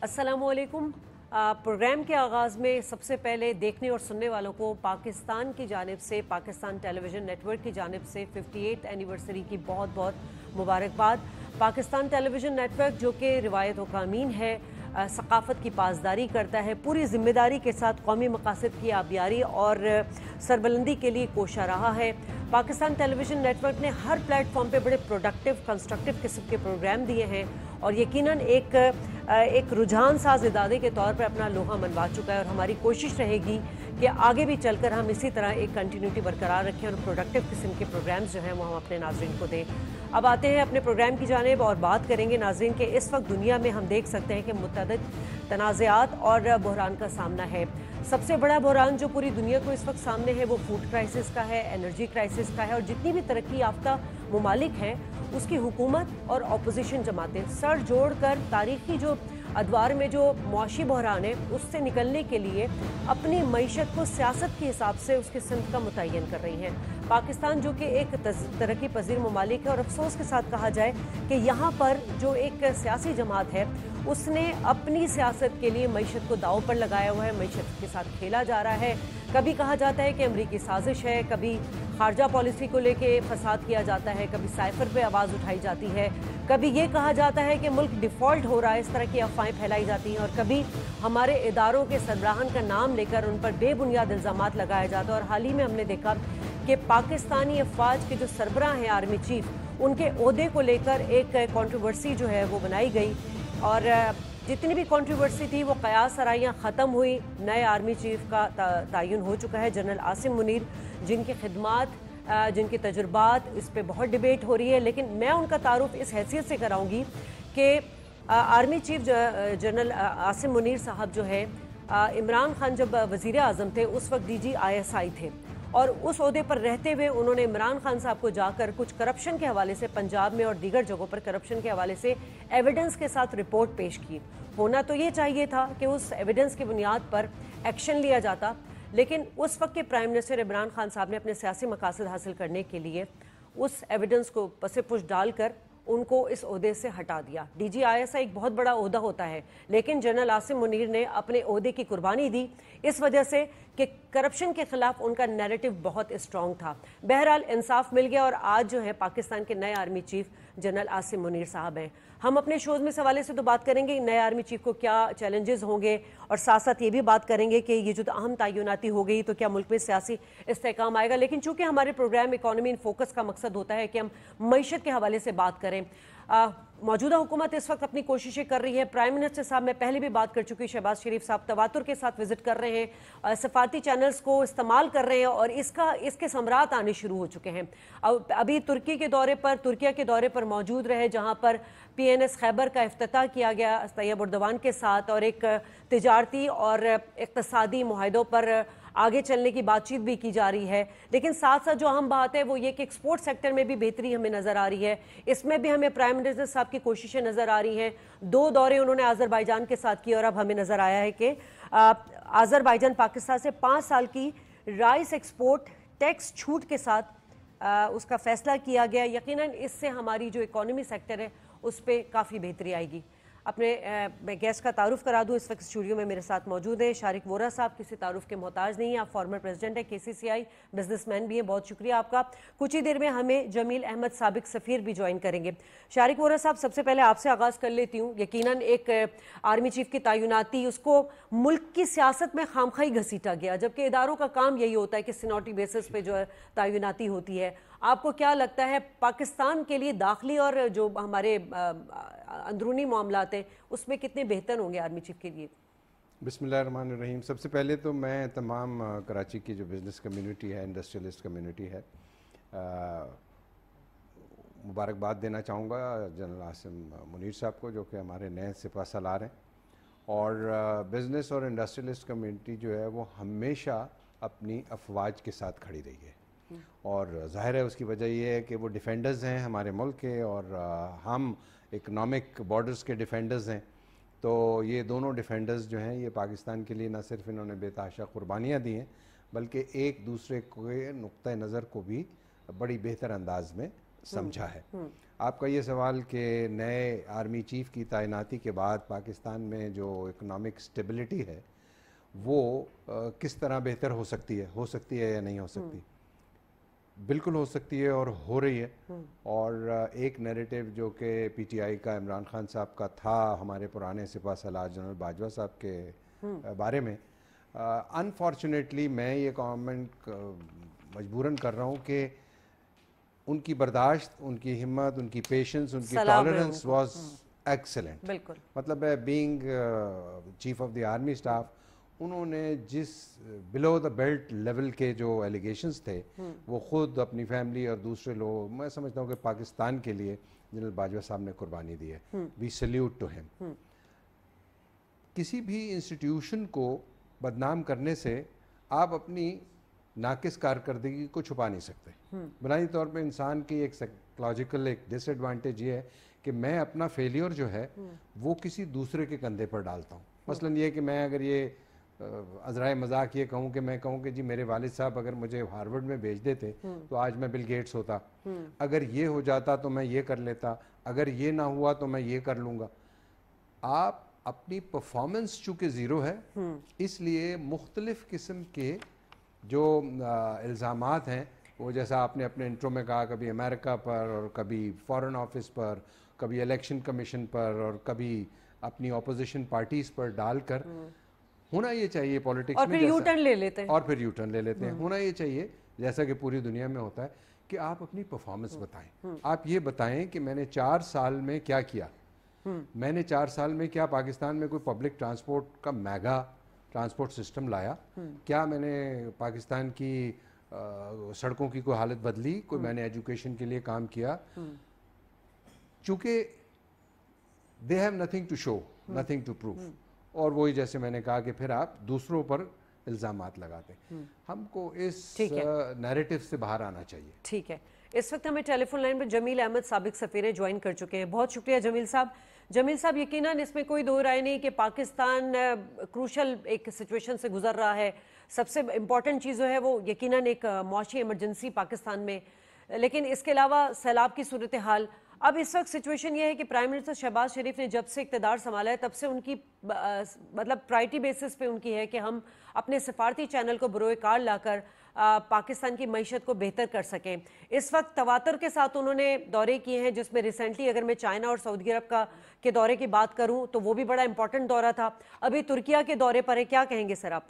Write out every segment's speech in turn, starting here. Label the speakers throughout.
Speaker 1: अस्सलामुअलैकुम। प्रोग्राम के आगाज़ में सबसे पहले देखने और सुनने वालों को पाकिस्तान की जानिब से, पाकिस्तान टेलीविज़न नेटवर्क की जानिब से 58th एनिवर्सरी की बहुत बहुत मुबारकबाद। पाकिस्तान टेलीविज़न नेटवर्क जो कि रिवायत व कामीन है, सकाफ़त की पासदारी करता है, पूरी ज़िम्मेदारी के साथ कौमी मकासद की आबियारी और सरबलंदी के लिए कोशा रहा है। पाकिस्तान टेलीविज़न नेटवर्क ने हर प्लेटफॉर्म पे बड़े प्रोडक्टिव कंस्ट्रक्टिव किस्म के प्रोग्राम दिए हैं और यकीनन एक रुझान साज इदारे के तौर पर अपना लोहा मनवा चुका है और हमारी कोशिश रहेगी कि आगे भी चलकर हम इसी तरह एक कंटिन्यूटी बरकरार रखें और प्रोडक्टिव किस्म के प्रोग्राम्स जो हैं वो हम अपने नाज़रीन को दें। अब आते हैं अपने प्रोग्राम की जानिब और बात करेंगे नाज़रीन के इस वक्त दुनिया में हम देख सकते हैं कि मुतअद्दिद तनाज़ात और बहरान का सामना है। सबसे बड़ा बहरान जो पूरी दुनिया को इस वक्त सामने है वो फूड क्राइसिस का है, एनर्जी क्राइसिस का है और जितनी भी तरक्की याफ्ता ममालिक हैं उसकी हुकूमत और अपोजिशन जमातें सर जोड़ कर तारीखी जो अदवार में जो मुआशी बहरान है उससे निकलने के लिए अपनी मईशत को सियासत के हिसाब से उसके सिमत का मुतय्यन कर रही हैं। पाकिस्तान जो कि एक तरक्की पजीर ममालिक है और अफसोस के साथ कहा जाए कि यहाँ पर जो एक सियासी जमात है उसने अपनी सियासत के लिए मईशत को दाव पर लगाया हुआ है, मईशत के साथ खेला जा रहा है। कभी कहा जाता है कि अमरीकी साजिश है, कभी खारजा पॉलिसी को लेके फसाद किया जाता है, कभी साइफर पे आवाज़ उठाई जाती है, कभी ये कहा जाता है कि मुल्क डिफ़ॉल्ट हो रहा है, इस तरह की अफवाहें फैलाई जाती हैं और कभी हमारे इदारों के सरबराहान का नाम लेकर उन पर बेबुनियाद इल्ज़ामात लगाए जाते हैं। और हाल ही में हमने देखा कि पाकिस्तानी अफवाज के जो सरबराह हैं आर्मी चीफ, उनके ओहदे को लेकर एक कंट्रोवर्सी जो है वो बनाई गई और जितनी भी कंट्रोवर्सी थी वो क़यास आराइयाँ ख़त्म हुई। नए आर्मी चीफ का तयन हो चुका है जनरल आसिम मुनीर, जिनकी खिदमात जिनके तजुर्बात इस पर बहुत डिबेट हो रही है, लेकिन मैं उनका तारुफ इस हैसियत से कराऊंगी कि army chief general Asim Munir साहब जो है इमरान खान जब वज़ीर आज़म थे उस वक्त DGISI थे और उस ओहदे पर रहते हुए उन्होंने इमरान खान साहब को जाकर कुछ करप्शन के हवाले से पंजाब में और दीगर जगहों पर करप्शन के हवाले से एविडेंस के साथ रिपोर्ट पेश की। होना तो ये चाहिए था कि उस एविडेंस की बुनियाद पर एक्शन लिया जाता, लेकिन उस वक्त के प्राइम मिनिस्टर इमरान खान साहब ने अपने सियासी मकासद हासिल करने के लिए उस एविडेंस को पसे पुश डालकर उनको इस ओहदे से हटा दिया। DGISI एक बहुत बड़ा ओहदा होता है, लेकिन जनरल आसिम मुनीर ने अपने ओहदे की कुर्बानी दी इस वजह से कि करप्शन के खिलाफ उनका नैरेटिव बहुत स्ट्रॉन्ग था। बहरहाल इंसाफ मिल गया और आज जो है पाकिस्तान के नए army chief general Asim Munir साहब हैं। हम अपने शोज़ में इस हवाले से तो बात करेंगे नए आर्मी चीफ को क्या चैलेंजेस होंगे और साथ साथ ये भी बात करेंगे कि ये जो अहम तयनाती हो गई तो क्या मुल्क में सियासी इस्तेहकाम आएगा। लेकिन चूंकि हमारे प्रोग्राम इकोनॉमी इन फोकस का मकसद होता है कि हम मईशत के हवाले से बात करें, मौजूदा हुकूमत इस वक्त अपनी कोशिशें कर रही है। प्राइम मिनिस्टर साहब, मैं पहले भी बात कर चुकी, शहबाज शरीफ साहब तवातुर के साथ विजिट कर रहे हैं, सफारती चैनल्स को इस्तेमाल कर रहे हैं और इसके समरात आने शुरू हो चुके हैं। अभी तुर्किया के दौरे पर मौजूद रहे, जहां पर PNS खैबर का इफ्तिताह किया गया तैयब उर्दवान के साथ और एक तिजारती और इक़्तिसादी मुआहदों पर आगे चलने की बातचीत भी की जा रही है। लेकिन साथ साथ जो अहम बात है वो ये कि एक्सपोर्ट सेक्टर में भी बेहतरी हमें नज़र आ रही है। इसमें भी हमें प्राइम मिनिस्टर साहब की कोशिशें नज़र आ रही हैं। 2 दौरे उन्होंने आज़रबाईजान के साथ किए और अब हमें नज़र आया है कि आज़रबाईजान पाकिस्तान से 5 साल की राइस एक्सपोर्ट टैक्स छूट के साथ उसका फैसला किया गया। यकीनन इससे हमारी जो इकॉनमी सेक्टर है उस पर काफ़ी बेहतरी आएगी। मैं गेस्ट का तारुफ करा दूं, इस वक्त स्टूडियो में मेरे साथ मौजूद है शारिक वोरा साहब, किसी तारुफ के मोहताज नहीं है, आप फॉर्मर प्रेसिडेंट है KCCI, बिजनेसमैन भी हैं, बहुत शुक्रिया आपका। कुछ ही देर में हमें जमील अहमद साबिक सफ़ीर भी ज्वाइन करेंगे। शारिक वोरा साहब, सबसे पहले आपसे आगाज़ कर लेती हूँ। यकीनन एक आर्मी चीफ की तयनाती, उसको मुल्क की सियासत में खामखाई घसीटा गया, जबकि इदारों का काम यही होता है कि सिनॉटी बेसिस पे जो है तयनाती होती है। आपको क्या लगता है पाकिस्तान के लिए दाखिली और जो हमारे अंदरूनी मामलात हैं उसमें कितने बेहतर होंगे आर्मी चीफ के लिए?
Speaker 2: बिस्मिल्लाहिर्रहमानिर्रहीम। सबसे पहले तो मैं तमाम कराची की जो बिज़नेस कम्युनिटी है, इंडस्ट्रियलिस्ट कम्युनिटी है, मुबारकबाद देना चाहूँगा जनरल आसिम मुनीर साहब को, जो कि हमारे नए सिपह सालार हैं। और बिज़नेस और इंडस्ट्रियलिस्ट कम्युनिटी जो है वो हमेशा अपनी अफवाज के साथ खड़ी रही है और ज़ाहिर है उसकी वजह यह है कि वो डिफेंडर्स हैं हमारे मुल्क के और हम इकनॉमिक बॉर्डर्स के डिफेंडर्स हैं। तो ये दोनों डिफेंडर्स जो हैं ये पाकिस्तान के लिए न सिर्फ इन्होंने बेतहाशा कुर्बानियाँ दी हैं बल्कि एक दूसरे के नुक्ता नज़र को भी बड़ी बेहतर अंदाज में سمجھا ہے. آپ کا یہ سوال کہ نئے آرمی چیف کی تعیناتی کے بعد پاکستان میں جو اکنامک سٹیبلٹی ہے وہ کس طرح بہتر ہو سکتی ہے یا نہیں ہو سکتی؟ بالکل ہو سکتی ہے اور ہو رہی ہے. اور ایک نیریٹو جو کہ پی ٹی آئی کا عمران خان صاحب کا تھا ہمارے پرانے سپاہ سالار جنرل باجوہ صاحب کے بارے میں، انفارچونیٹلی میں یہ کامنٹ مجبوراً کر رہا ہوں کہ ان کی برداشت، ان کی ہمت، ان کی پیشنس، ان کی ٹالرنس واز ایکسلنٹ.
Speaker 1: بالکل
Speaker 2: مطلب ہے being chief of the army staff, انہوں نے جس بلو دا بیلٹ لیول کے جو ایلیگیشنز تھے وہ خود، اپنی فیملی اور دوسرے لوگ، میں سمجھتا ہوں کہ پاکستان کے لیے جنرل باجوہ صاحب نے قربانی دی ہے. وی سیلیوٹ ٹو ہم. کسی بھی انسٹیٹیوشن کو بدنام کرنے سے آپ اپنی ناقص کارکردگی کو چھپا نہیں سکتے. بنیادی طور پہ انسان کی ایک سائیکولوجیکل ایک ڈس ایڈوانٹیج یہ ہے کہ میں اپنا فیلیور جو ہے وہ کسی دوسرے کے کندھے پر ڈالتا ہوں. مثلاً یہ کہ میں اگر یہ عذرائے مذاق یہ کہوں کہ میں کہوں کہ جی میرے والد صاحب اگر مجھے ہارورڈ میں بھیج دیتے تو آج میں بل گیٹس ہوتا، اگر یہ ہو جاتا تو میں یہ کر لیتا، اگر یہ نہ ہوا تو میں یہ کر لوں گا. آپ اپنی پرفارمنس چونکہ زیرو ہے، اس لیے مختلف قسم کے جو الزامات ہیں، وہ جیسا آپ نے اپنے انٹرو میں کہا، کبھی امریکہ پر اور کبھی فارن آفس پر، کبھی الیکشن کمیشن پر اور کبھی اپنی اپوزیشن پارٹیز پر ڈال کر ہونا یہ چاہیے پولیٹکس
Speaker 1: اور
Speaker 2: میں،
Speaker 1: پھر یو ٹرن لے لیتے ہیں،
Speaker 2: اور پھر یو ٹرن لے لیتے ہیں. ہونا یہ چاہیے جیسا کہ پوری دنیا میں ہوتا ہے کہ آپ اپنی پرفارمنس بتائیں. آپ یہ بتائیں کہ میں نے 4 سال میں کیا کیا. میں نے 4 سال میں کیا پاکستان میں کوئی پبلک ٹرانسپورٹ کا میگا ٹرانسپورٹ سسٹم لایا؟ کیا میں نے پاکستان کی سڑکوں کی کوئی حالت بدلی؟ کوئی میں نے ایجوکیشن کے لیے کام کیا؟ چونکہ they have nothing to show, nothing to prove. اور وہی جیسے میں نے کہا کہ پھر آپ دوسروں پر الزامات لگاتے ہیں. ہم کو اس نیریٹو سے باہر آنا چاہیے.
Speaker 1: ٹھیک ہے. اس وقت ہمیں ٹیلی فون لائن پر جمیل احمد سابق سفیر جوائن کر چکے ہیں. بہت شکریہ جمیل صاحب. جمیل صاحب، یقیناً اس میں کوئی دو رائے نہیں کہ پاکستان کروشل ایک سچویشن سے گزر رہا ہے. سب سے امپورٹنٹ چیز جو ہے وہ یقیناً ایک معاشی ایمرجنسی پاکستان میں، لیکن اس کے علاوہ سیلاب کی صورتحال. اب اس وقت سچویشن یہ ہے کہ پرائم منسٹر شہباز شریف نے جب سے اقتدار سنبھالا ہے تب سے ان کی مطلب پرائرٹی بیسس پہ ان کی ہے کہ ہم اپنے سفارتی چینل کو بروئے کار لا کر پاکستان کی معیشت کو بہتر کر سکیں. اس وقت تواتر کے ساتھ انہوں نے دورے کیے ہیں، جس میں ریسنٹلی اگر میں چائنا اور سعودی عرب کے دورے کی بات کروں تو وہ بھی بڑا امپورٹنٹ دورہ تھا. ابھی ترکیہ کے دورے پر ہے، کیا کہیں گے سر آپ؟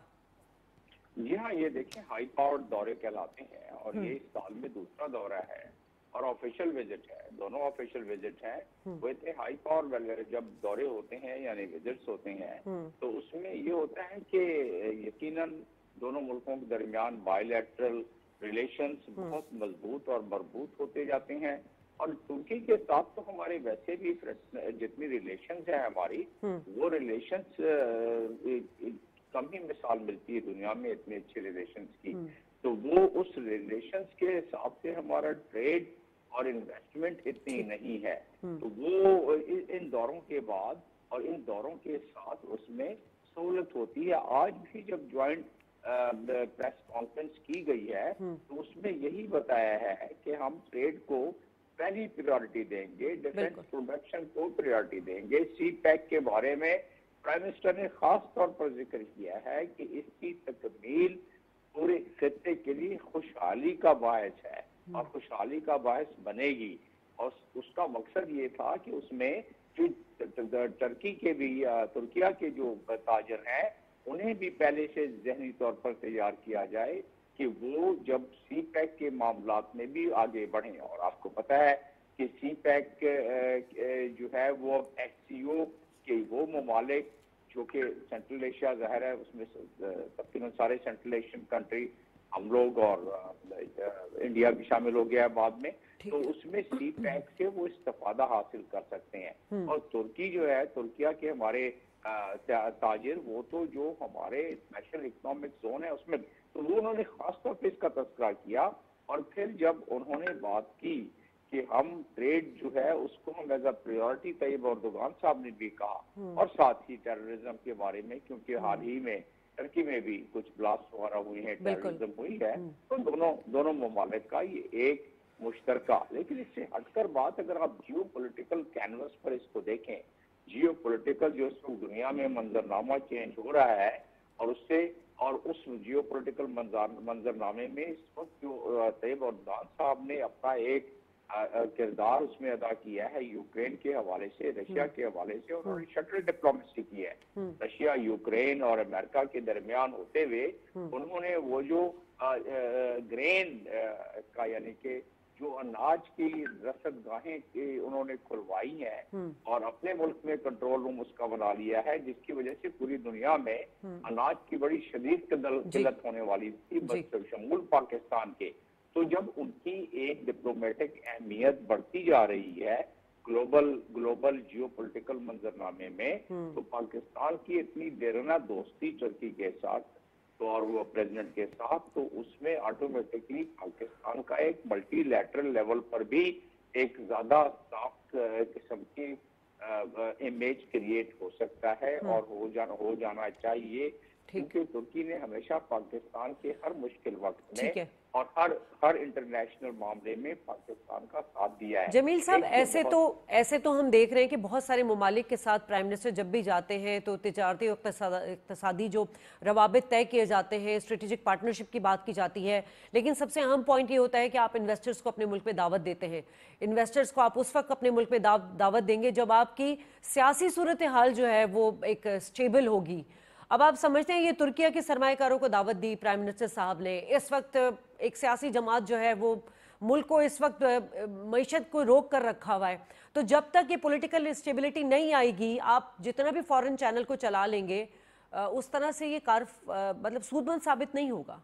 Speaker 3: جی ہاں، یہ دیکھیں ہائی پاور دورے کہلاتے ہیں اور یہ اس سال میں دوسرا دورہ ہے اور آفیشیل وزٹ ہے. دونوں آفیشیل وزٹ ہیں. وہ اتنے ہائی پاور جب دورے ہوتے ہیں یعنی وزٹس ہوتے ہیں تو اس میں یہ ہوتا ہے کہ یقیناً دونوں ملکوں کے درمیان بائی لیٹرل ریلیشنز بہت مضبوط اور مربوط ہوتے جاتے ہیں. اور ترکی کے ساتھ تو ہمارے ویسے بھی جتنی ریلیشنز ہیں ہماری، وہ ریلیشنز کم ہی مثال ملتی ہے دنیا میں اتنے اچھے ریلیشنز کی. تو وہ اس ریلیشنز کے حساب سے ہمارا ٹریڈ اور انویسٹمنٹ اتنی نہیں ہے. تو وہ ان دوروں کے بعد اور ان دوروں کے ساتھ اس میں سہولت ہوتی ہے. آج بھی جب جوائنٹ پریس کانفرنس کی گئی ہے تو اس میں یہی بتایا ہے کہ ہم ٹریڈ کو پہلی پریورٹی دیں گے، ڈیفنس پروڈکشن کو پریورٹی دیں گے. سی پیک کے بارے میں پرائم منسٹر نے خاص طور پر ذکر کیا ہے کہ اس کی تکمیل پورے خطے کے لیے خوشحالی کا باعث ہے اور خوشحالی کا باعث بنے گی. اور اس کا مقصد یہ تھا کہ اس میں ترکی کے بھی ترکیہ کے جو تاجر ہیں انہیں بھی پہلے سے ذہنی طور پر تیار کیا جائے کہ وہ جب سی پیک کے معاملات میں بھی آگے بڑھیں. اور آپ کو پتہ ہے کہ سی پیک جو ہے وہ ایس سی او کے وہ ممالک جو کہ سینٹرل ایشیا ظاہر ہے اس میں تقریباً سارے سینٹرل ایشین کنٹری ہم لوگ اور انڈیا بھی شامل ہو گیا ہے بعد میں، تو اس میں سی پیک سے وہ استفادہ حاصل کر سکتے ہیں. اور ترکی جو ہے، ترکیہ کے ہمارے تاجر، وہ تو جو ہمارے اسپیشل اکنامک زون ہے اس میں، تو وہ انہوں نے خاص طور پہ اس کا تذکرہ کیا. اور پھر جب انہوں نے بات کی کہ ہم ٹریڈ جو ہے اس کو ہم as a priority, Tayyip Erdogan صاحب نے بھی کہا، اور ساتھ ہی ٹیررزم کے بارے میں، کیونکہ حال ہی میں ترکی میں بھی کچھ بلاسٹ وغیرہ ہوئی ہیں، ٹیررزم ہوئی ہے، تو دونوں ممالک کا یہ ایک मुश्तरका। लेकिन इससे हटकर बात अगर आप जियो पोलिटिकल कैनवस पर इसको देखें, जियो पोलिटिकल जो इस वक्त दुनिया में मंजरनामा चेंज हो रहा है और उससे और उस जियो पोलिटिकल मंजरनामे में इस वक्त जो तैयब अर्दोगान साहब ने अपना एक किरदार उसमें अदा किया है यूक्रेन के हवाले से, रशिया के हवाले से, उन्होंने शटल डिप्लोमेसी की है। रशिया, यूक्रेन और अमेरिका के दरमियान होते हुए उन्होंने वो जो ग्रेन का यानी कि जो अनाज की रसदगाहें उन्होंने खुलवाई हैं और अपने मुल्क में कंट्रोल रूम उसका बना लिया है, जिसकी वजह से पूरी दुनिया में अनाज की बड़ी शदीद किल्लत होने वाली थी बशमूल पाकिस्तान के। तो जब उनकी एक डिप्लोमेटिक अहमियत बढ़ती जा रही है ग्लोबल जियोपॉलिटिकल मंजरनामे में, तो पाकिस्तान की इतनी देराना दोस्ती तुर्की के साथ तो और वो प्रेसिडेंट के साथ, तो उसमें ऑटोमेटिकली पाकिस्तान का एक मल्टीलैटरल लेवल पर भी एक ज्यादा साफ किस्म की इमेज क्रिएट हो सकता है और हो जाना चाहिए, क्योंकि तुर्की ने हमेशा पाकिस्तान के हर मुश्किल वक्त में और हर इंटरनेशनल मामले में पाकिस्तान का साथ दिया है।
Speaker 1: जमील साहब, ऐसे तो हम देख रहे हैं कि बहुत सारे ममालिक के साथ प्राइम मिनिस्टर जब भी जाते हैं तो तिजारती और इक़्तिसादी जो रवाबित तय किए जाते हैं, स्ट्रेटेजिक पार्टनरशिप की बात की जाती है, लेकिन सबसे अहम पॉइंट ये होता है कि आप इन्वेस्टर्स को अपने मुल्क में दावत देते हैं। इन्वेस्टर्स को आप उस वक्त अपने मुल्क में दावत देंगे जब आपकी सियासी सूरत हाल जो है वो एक स्टेबल होगी। अब आप समझते हैं ये तुर्किया के सरमाएकारों को दावत दी प्राइम मिनिस्टर साहब ने, इस वक्त एक सियासी जमात जो है वो मुल्क को इस वक्त मईशत को रोक कर रखा हुआ है, तो जब तक ये पॉलिटिकल स्टेबिलिटी नहीं आएगी आप जितना भी फॉरेन चैनल को चला लेंगे उस तरह से ये मतलब सूदमंद साबित नहीं होगा।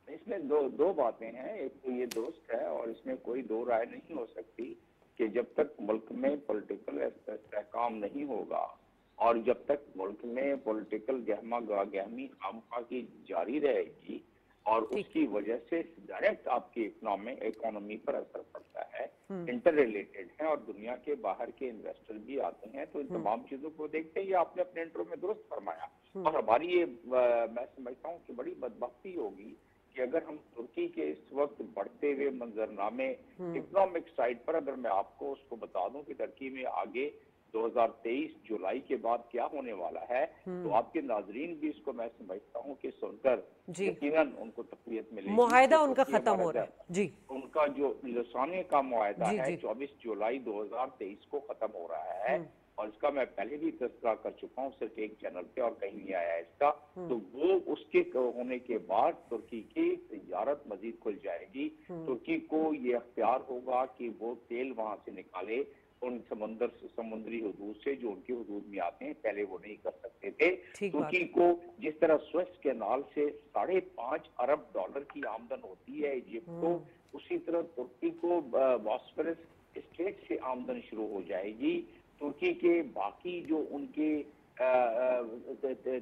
Speaker 3: इसमें दो बातें हैं, एक तो ये दुरुस्त है और इसमें कोई दो राय नहीं हो सकती कि जब तक मुल्क में पॉलिटिकल इस्तेहकाम नहीं होगा और जब तक मुल्क में पॉलिटिकल गहमी खामखा की जारी रहेगी और उसकी वजह से डायरेक्ट आपकी इकोनॉमी पर असर पड़ता है, इंटर रिलेटेड है और दुनिया के बाहर के इन्वेस्टर भी आते हैं, तो इन तमाम चीजों को देखते हैं। ये आपने अपने इंट्रो में दुरुस्त फरमाया और हमारी ये मैं समझता हूँ कि बड़ी बदबख्ती होगी कि अगर हम तुर्की के इस वक्त बढ़ते हुए मंजरनामे इकोनॉमिक साइड पर अगर मैं आपको उसको बता दूं कि तुर्की में आगे 2023 जुलाई के बाद क्या होने वाला है, तो आपके नाजरीन भी इसको मैं समझता हूँ कि सुनकर यकीनन उनको तकलीफ मिलेगी।
Speaker 1: मुआहिदा उनका खत्म हो रहा है जी,
Speaker 3: उनका जो लसाने का मुआहिदा है 24 जुलाई 2023 को खत्म हो रहा है और इसका मैं पहले भी तस्करा कर चुका हूँ सिर्फ एक चैनल पे और कहीं नहीं आया इसका। तो वो उसके होने के बाद तुर्की की तिजारत मजीद खुल जाएगी। तुर्की को ये अख्तियार होगा कि वो तेल वहां से निकाले उन समुद्री हदूद से जो उनके हदूद में आते हैं, पहले वो नहीं कर सकते थे। तुर्की को जिस तरह स्वेज कैनाल से $5.5 अरब की आमदन होती है इजिप्ट को, उसी तरह तुर्की को बॉस्फोरस स्ट्रेट से आमदन शुरू हो जाएगी। तुर्की के बाकी जो उनके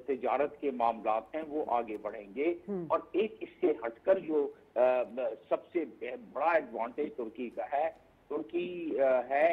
Speaker 3: तिजारत के मामलात हैं वो आगे बढ़ेंगे और एक इससे हटकर जो सबसे बड़ा एडवांटेज तुर्की का है, तुर्की है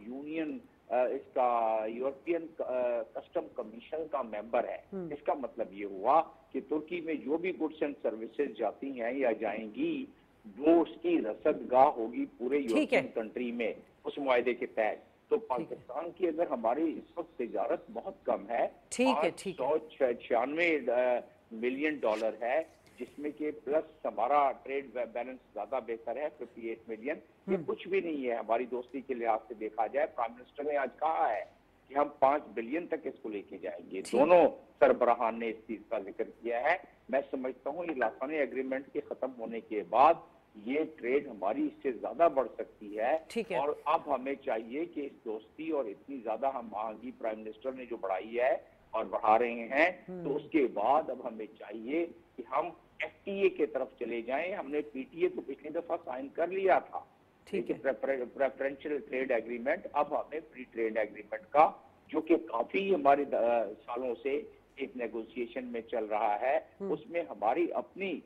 Speaker 3: यूनियन इसका यूरोपियन कस्टम कमीशन का मेंबर है। इसका मतलब ये हुआ कि तुर्की में जो भी गुड्स एंड सर्विसेज जाती हैं या जाएंगी वो उसकी रसदगाह होगी पूरे यूरोपियन कंट्री में उस मुआहदे के तहत। तो पाकिस्तान की अगर हमारी इस वक्त तिजारत बहुत कम है, $596 मिलियन है, जिसमें के प्लस हमारा ट्रेड बैलेंस ज्यादा बेहतर है 58 मिलियन। ये कुछ भी नहीं है हमारी दोस्ती के लिहाज से देखा जाए। प्राइम मिनिस्टर ने आज कहा है कि हम 5 बिलियन तक इसको लेके जाएंगे। दोनों सरबराहान ने इस चीज का जिक्र किया है। मैं समझता हूँ ये लासानी एग्रीमेंट के खत्म होने के बाद ये ट्रेड हमारी इससे ज्यादा बढ़ सकती है और अब हमें चाहिए कि इस दोस्ती और इतनी ज्यादा हम महंगी प्राइम मिनिस्टर ने जो बढ़ाई है और बढ़ा रहे हैं, तो उसके बाद अब हमें चाहिए कि हम FTA के तरफ चले जाएं। हमने PTA तो पिछली दफा साइन कर लिया था, प्रेफरेंशियल ट्रेड एग्रीमेंट, अब हमें फ्री ट्रेड एग्रीमेंट का, जो कि काफी हमारे सालों से एक नेगोशिएशन में चल रहा है, उसमें हमारी अपनी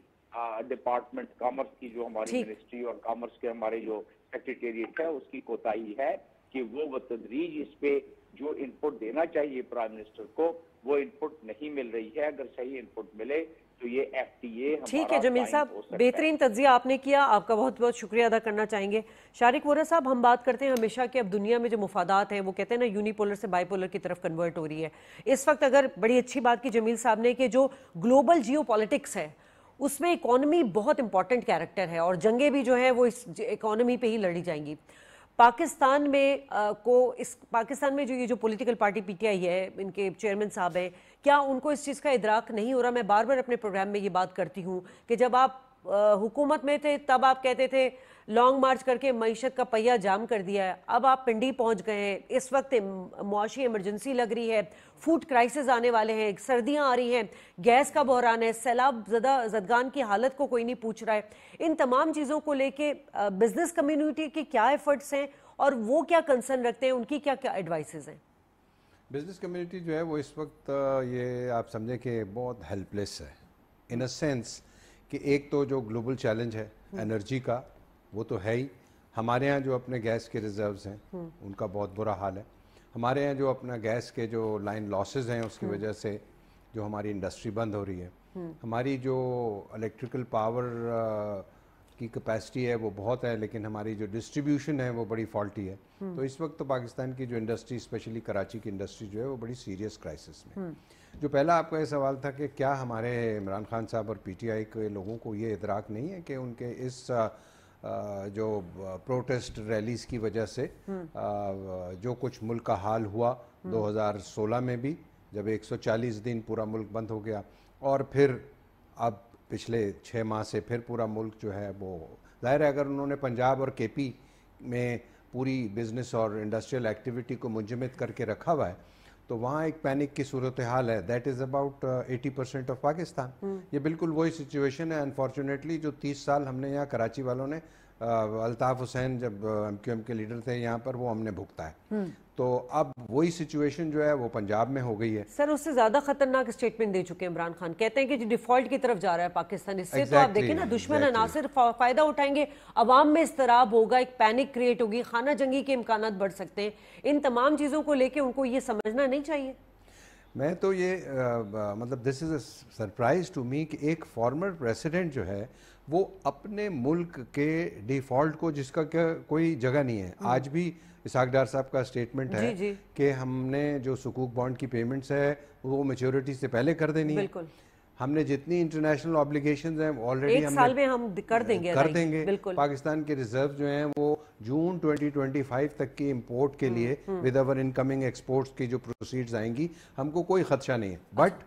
Speaker 3: डिपार्टमेंट कॉमर्स की जो हमारी मिनिस्ट्री और कॉमर्स के हमारे जो सेक्रेटेरिएट है उसकी कोताही है कि वो बतदरीज इस पे जो इनपुट देना चाहिए प्राइम मिनिस्टर को वो इनपुट नहीं मिल रही है। अगर सही इनपुट मिले तो ये FTA
Speaker 1: ठीक है जमील साहब, बेहतरीन तज्जिया आपने किया, आपका बहुत बहुत शुक्रिया अदा करना चाहेंगे। शारिक वोरा साहब, हम बात करते हैं हमेशा कि अब दुनिया में जो मुफादात हैं वो कहते हैं ना यूनिपोलर से बाइपोलर की तरफ कन्वर्ट हो रही है। इस वक्त अगर बड़ी अच्छी बात की जमील साहब ने कि जो ग्लोबल जियो पॉलिटिक्स है उसमें इकॉनमी बहुत इंपॉर्टेंट कैरेक्टर है और जंगें भी जो है वो इस इकॉनमी पे ही लड़ी जाएंगी। पाकिस्तान में पाकिस्तान में जो ये जो पॉलिटिकल पार्टी PTI है, इनके चेयरमैन साहब हैं, क्या उनको इस चीज़ का इदराक नहीं हो रहा? मैं बार बार अपने प्रोग्राम में ये बात करती हूँ कि जब आप हुकूमत में थे तब आप कहते थे लॉन्ग मार्च करके मईशत का पहिया जाम कर दिया है, अब आप पिंडी पहुंच गए हैं, इस वक्त मुआशी इमरजेंसी लग रही है, फूड क्राइसिस आने वाले हैं, सर्दियां आ रही हैं, गैस का बहरान है, सैलाब ज़दगान की हालत को कोई नहीं पूछ रहा है। इन तमाम चीज़ों को लेके बिजनेस कम्युनिटी के क्या एफर्ट्स हैं और वो क्या कंसर्न रखते हैं, उनकी क्या क्या एडवाइसेस हैं?
Speaker 2: बिजनेस कम्युनिटी जो है वो इस वक्त ये आप समझें कि बहुत हेल्पलेस है इन अ सेंस कि एक तो जो ग्लोबल चैलेंज है एनर्जी का वो तो है ही। हमारे यहाँ जो अपने गैस के रिजर्व्स हैं उनका बहुत बुरा हाल है। हमारे यहाँ जो अपना गैस के जो लाइन लॉसेस हैं उसकी वजह से जो हमारी इंडस्ट्री बंद हो रही है, हमारी जो इलेक्ट्रिकल पावर की कैपेसिटी है वो बहुत है, लेकिन हमारी जो डिस्ट्रीब्यूशन है वो बड़ी फॉल्टी है। तो इस वक्त तो पाकिस्तान की जो इंडस्ट्री, स्पेशली कराची की इंडस्ट्री जो है वो बड़ी सीरियस क्राइसिस में। जो पहला आपका ये सवाल था कि क्या हमारे इमरान खान साहब और PTI के लोगों को ये इदराक नहीं है कि उनके इस जो प्रोटेस्ट रैलीज़ की वजह से जो कुछ मुल्क का हाल हुआ 2016 में भी, जब 140 दिन पूरा मुल्क बंद हो गया, और फिर अब पिछले 6 माह से फिर पूरा मुल्क जो है वो, ज़ाहिर है अगर उन्होंने पंजाब और KP में पूरी बिज़नेस और इंडस्ट्रियल एक्टिविटी को मुंजमद करके रखा हुआ है तो वहाँ एक पैनिक की सूरत हाल है। That is about 80% of Pakistan. ये बिल्कुल वही सिचुएशन है अनफॉर्चुनेटली जो 30 साल हमने यहाँ कराची वालों ने, अल्ताफ़ हुसैन जब MQM के लीडर थे यहाँ पर, वो हमने भुगता है। तो अब वही सिचुएशन जो है वो पंजाब में हो गई है।
Speaker 1: सर उससे ज़्यादा खतरनाक स्टेटमेंट दे चुके हैं इमरान खान, कहते हैं कि जो डिफॉल्ट की तरफ जा रहा है पाकिस्तान, इससे तो आप देखें ना दुश्मन ना सिर्फ फ़ायदा उठाएंगे, अवाम में इस्तराब होगा, एक पैनिक क्रिएट होगी, खाना जंगी के इम्कानात बढ़ सकते हैं। इन तमाम चीज़ों को लेके उनको ये समझना नहीं चाहिए?
Speaker 2: मैं तो ये मतलब this is a surprise to me कि एक फॉर्मर प्रेसिडेंट जो है वो अपने मुल्क के डिफ़ॉल्ट को, जिसका क्या कोई जगह नहीं है। आज भी इसहाक डार साहब का स्टेटमेंट है कि हमने जो सुकूक बॉन्ड की पेमेंट्स है वो मैच्योरिटी से पहले कर देनी है। हमने जितनी इंटरनेशनल ऑब्लिगेशंस हैं ऑलरेडी
Speaker 1: एक साल में हम कर देंगे।
Speaker 2: पाकिस्तान के रिजर्व जो हैं वो जून 2025 तक की इंपोर्ट के लिए विद अवर इनकमिंग एक्सपोर्ट्स की जो प्रोसीड्स आएंगी, हमको कोई खदशा नहीं है। बट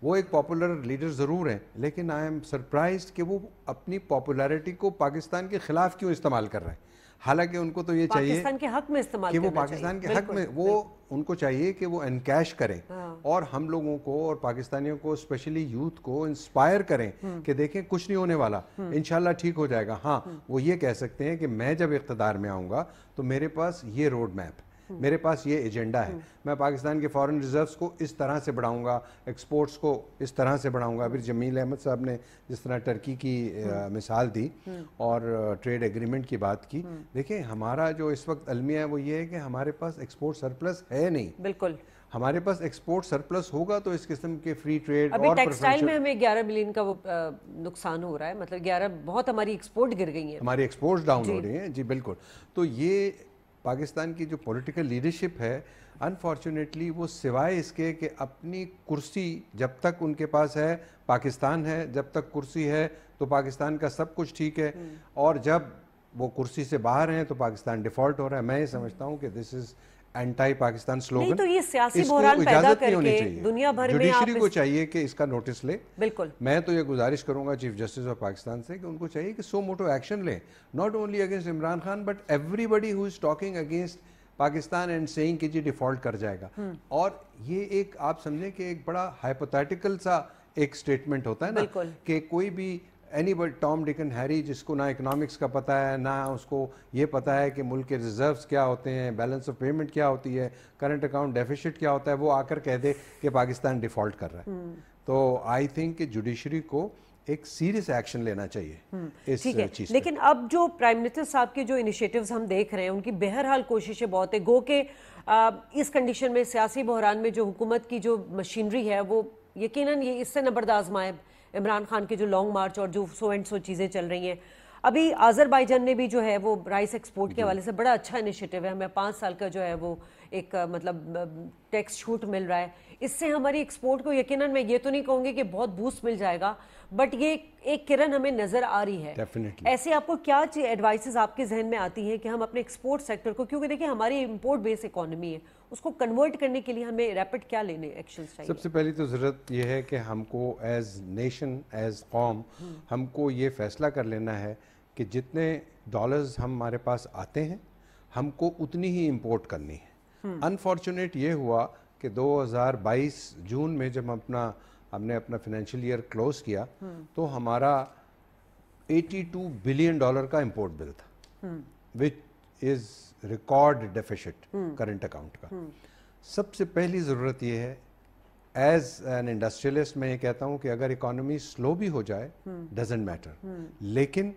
Speaker 2: वो एक पॉपुलर लीडर ज़रूर हैं, लेकिन आई एम सरप्राइज्ड कि वो अपनी पॉपुलैरिटी को पाकिस्तान के खिलाफ क्यों इस्तेमाल कर रहे हैं। हालांकि उनको तो ये चाहिए
Speaker 1: पाकिस्तान के हक में इस्तेमाल
Speaker 2: कि वो पाकिस्तान के हक में, वो उनको चाहिए कि वो एनकैश करें और हम लोगों को और पाकिस्तानियों को, स्पेशली यूथ को इंस्पायर करें कि देखें कुछ नहीं होने वाला, इंशाल्लाह ठीक हो जाएगा। हाँ, वो ये कह सकते हैं कि मैं जब इख्तिदार में आऊँगा तो मेरे पास ये रोड मैप, मेरे पास ये एजेंडा है, मैं पाकिस्तान के फॉरेन रिजर्व्स को इस तरह से बढ़ाऊंगा, एक्सपोर्ट्स को इस तरह से बढ़ाऊंगा। अभी जमील अहमद साहब ने जिस तरह टर्की की मिसाल दी और ट्रेड एग्रीमेंट की बात की, देखिए हमारा जो इस वक्त अलमिया है वो ये है कि हमारे पास एक्सपोर्ट सरप्लस है नहीं।
Speaker 1: बिल्कुल,
Speaker 2: हमारे पास एक्सपोर्ट सरप्लस होगा तो इस किस्म के फ्री ट्रेड
Speaker 1: अभी टेक्सटाइल में हमें 11 बिलियन का वो नुकसान हो रहा है, मतलब 11 बहुत हमारी एक्सपोर्ट गिर गई है,
Speaker 2: हमारी एक्सपोर्ट्स डाउन हो रही हैं। जी बिल्कुल। तो ये पाकिस्तान की जो पॉलिटिकल लीडरशिप है, अनफॉर्चुनेटली वो सिवाय इसके कि अपनी कुर्सी जब तक उनके पास है, पाकिस्तान है, जब तक कुर्सी है तो पाकिस्तान का सब कुछ ठीक है, और जब वो कुर्सी से बाहर हैं तो पाकिस्तान डिफॉल्ट हो रहा है। मैं ये समझता हूँ कि this is anti Pakistan slogan.
Speaker 1: तो ये सियासी बहरान पैदा करके दुनिया भर में
Speaker 2: जुडिशरी को चाहिए कि इसका नोटिस ले।
Speaker 1: बिल्कुल,
Speaker 2: मैं तो ये गुजारिश करूंगा चीफ जस्टिस ऑफ पाकिस्तान से कि उनको चाहिए कि सो मोटो एक्शन लें, not only against Imran Khan but everybody who is talking against Pakistan and saying कि जी डिफॉल्ट कर जाएगा। और ये एक आप समझें कि एक बड़ा हाइपोथेटिकल सा एक स्टेटमेंट होता है ना कि कोई भी anybody, Tom Dick and Harry, जिसको ना इकोनॉमिक्स का पता है ना उसको ये पता है कि मुल्क के रिजर्व्स क्या होते हैं, बैलेंस ऑफ पेमेंट क्या होती है, करंट अकाउंट डेफिसिट क्या होता है, वो आकर कह दे कि पाकिस्तान डिफॉल्ट कर रहा है। तो आई थिंक कि जुडिशरी को एक सीरियस एक्शन लेना चाहिए इस चीज़।
Speaker 1: लेकिन अब जो प्राइम मिनिस्टर साहब के जो इनिशिएटिव्स हम देख रहे हैं, उनकी बहरहाल कोशिशें बहुत है, गो के इस कंडीशन में सियासी बहरान में जो हुकूमत की जो मशीनरी है वो यकीनन ये इससे न बर्दाश्त आए عمران خان کے جو لانگ مارچ اور جو سو اینڈ سو چیزیں چل رہی ہیں. ابھی آذربائیجان نے بھی جو ہے وہ رائس ایکسپورٹ کے حوالے سے بڑا اچھا انیشیٹو ہے, ہمیں 5 سال کا جو ہے وہ ایک مطلب ٹیکس چھوٹ مل رہا ہے. اس سے ہماری ایکسپورٹ کو یقیناً میں یہ تو نہیں کہوں گی کہ بہت بوسٹ مل جائے گا, بٹ یہ ایک کرن ہمیں نظر آ رہی ہے. ایسے آپ کو کیا ایڈوائسز آپ کے ذہن میں آتی ہیں کہ ہم اپنے ایکسپورٹ سیکٹر کو, کیونکہ دیکھیں ہماری امپورٹ بیس اکانومی ہے, اس کو کنورٹ کرنے کے لیے ہمیں ریپڈ کیا لینے ایکشنز چاہیے؟
Speaker 2: سب سے پہلی تو ضرورت یہ ہے کہ ہم کو ایز نیشن, ایز قوم, ہم کو یہ فیصلہ کر لینا ہے کہ جتنے ڈالرز ہمارے پاس آتے ہیں ہم کو اتنی ہی امپورٹ کرنی ہے. انفارچونیٹ یہ ہوا کہ 2022 جون میں جب ہم نے اپنا فائنینشیل ایئر کلوز کیا تو ہمارا $82 بلین کا امپورٹ بل تھا, وچ از ریکارڈ ڈیفیسٹ کرنٹ اکاؤنٹ کا. سب سے پہلی ضرورت یہ ہے, ایز این انڈسٹریلسٹ میں یہ کہتا ہوں کہ اگر اکانومی سلو بھی ہو جائے ڈزنٹ میٹر, لیکن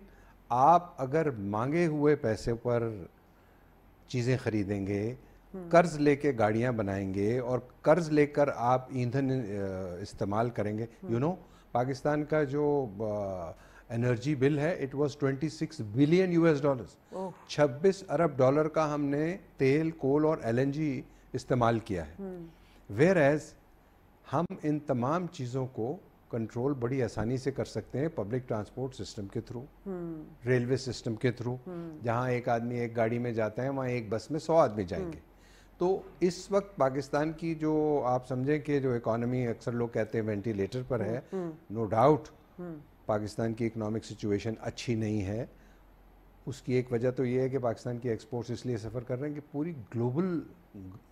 Speaker 2: آپ اگر مانگے ہوئے پیسے پر چیزیں خریدیں گے, قرض لے کے گاڑیاں بنائیں گے اور قرض لے کر آپ ایندھن استعمال کریں گے, پاکستان کا جو انرجی بل ہے it was $26 billion, 26 Arab dollar کا ہم نے تیل, کول اور LNG استعمال کیا ہے. ویئر ایز ہم ان تمام چیزوں کو کنٹرول بڑی آسانی سے کر سکتے ہیں پبلک ٹرانسپورٹ سسٹم کے تھرو, ریلوے سسٹم کے تھرو. جہاں ایک آدمی ایک گاڑی میں جاتا ہے وہاں ایک بس میں 100 آدمی جائیں گے. تو اس وقت پاکستان کی جو آپ سمجھیں کہ جو اکانومی اکثر لوگ کہتے ہیں وینٹیلیٹر پر ہے, نو ڈاؤٹ پاکستان کی اکنامک سچویشن اچھی نہیں ہے. اس کی ایک وجہ تو یہ ہے کہ پاکستان کی ایکسپورٹس اس لیے سفر کر رہے ہیں کہ پوری گلوبل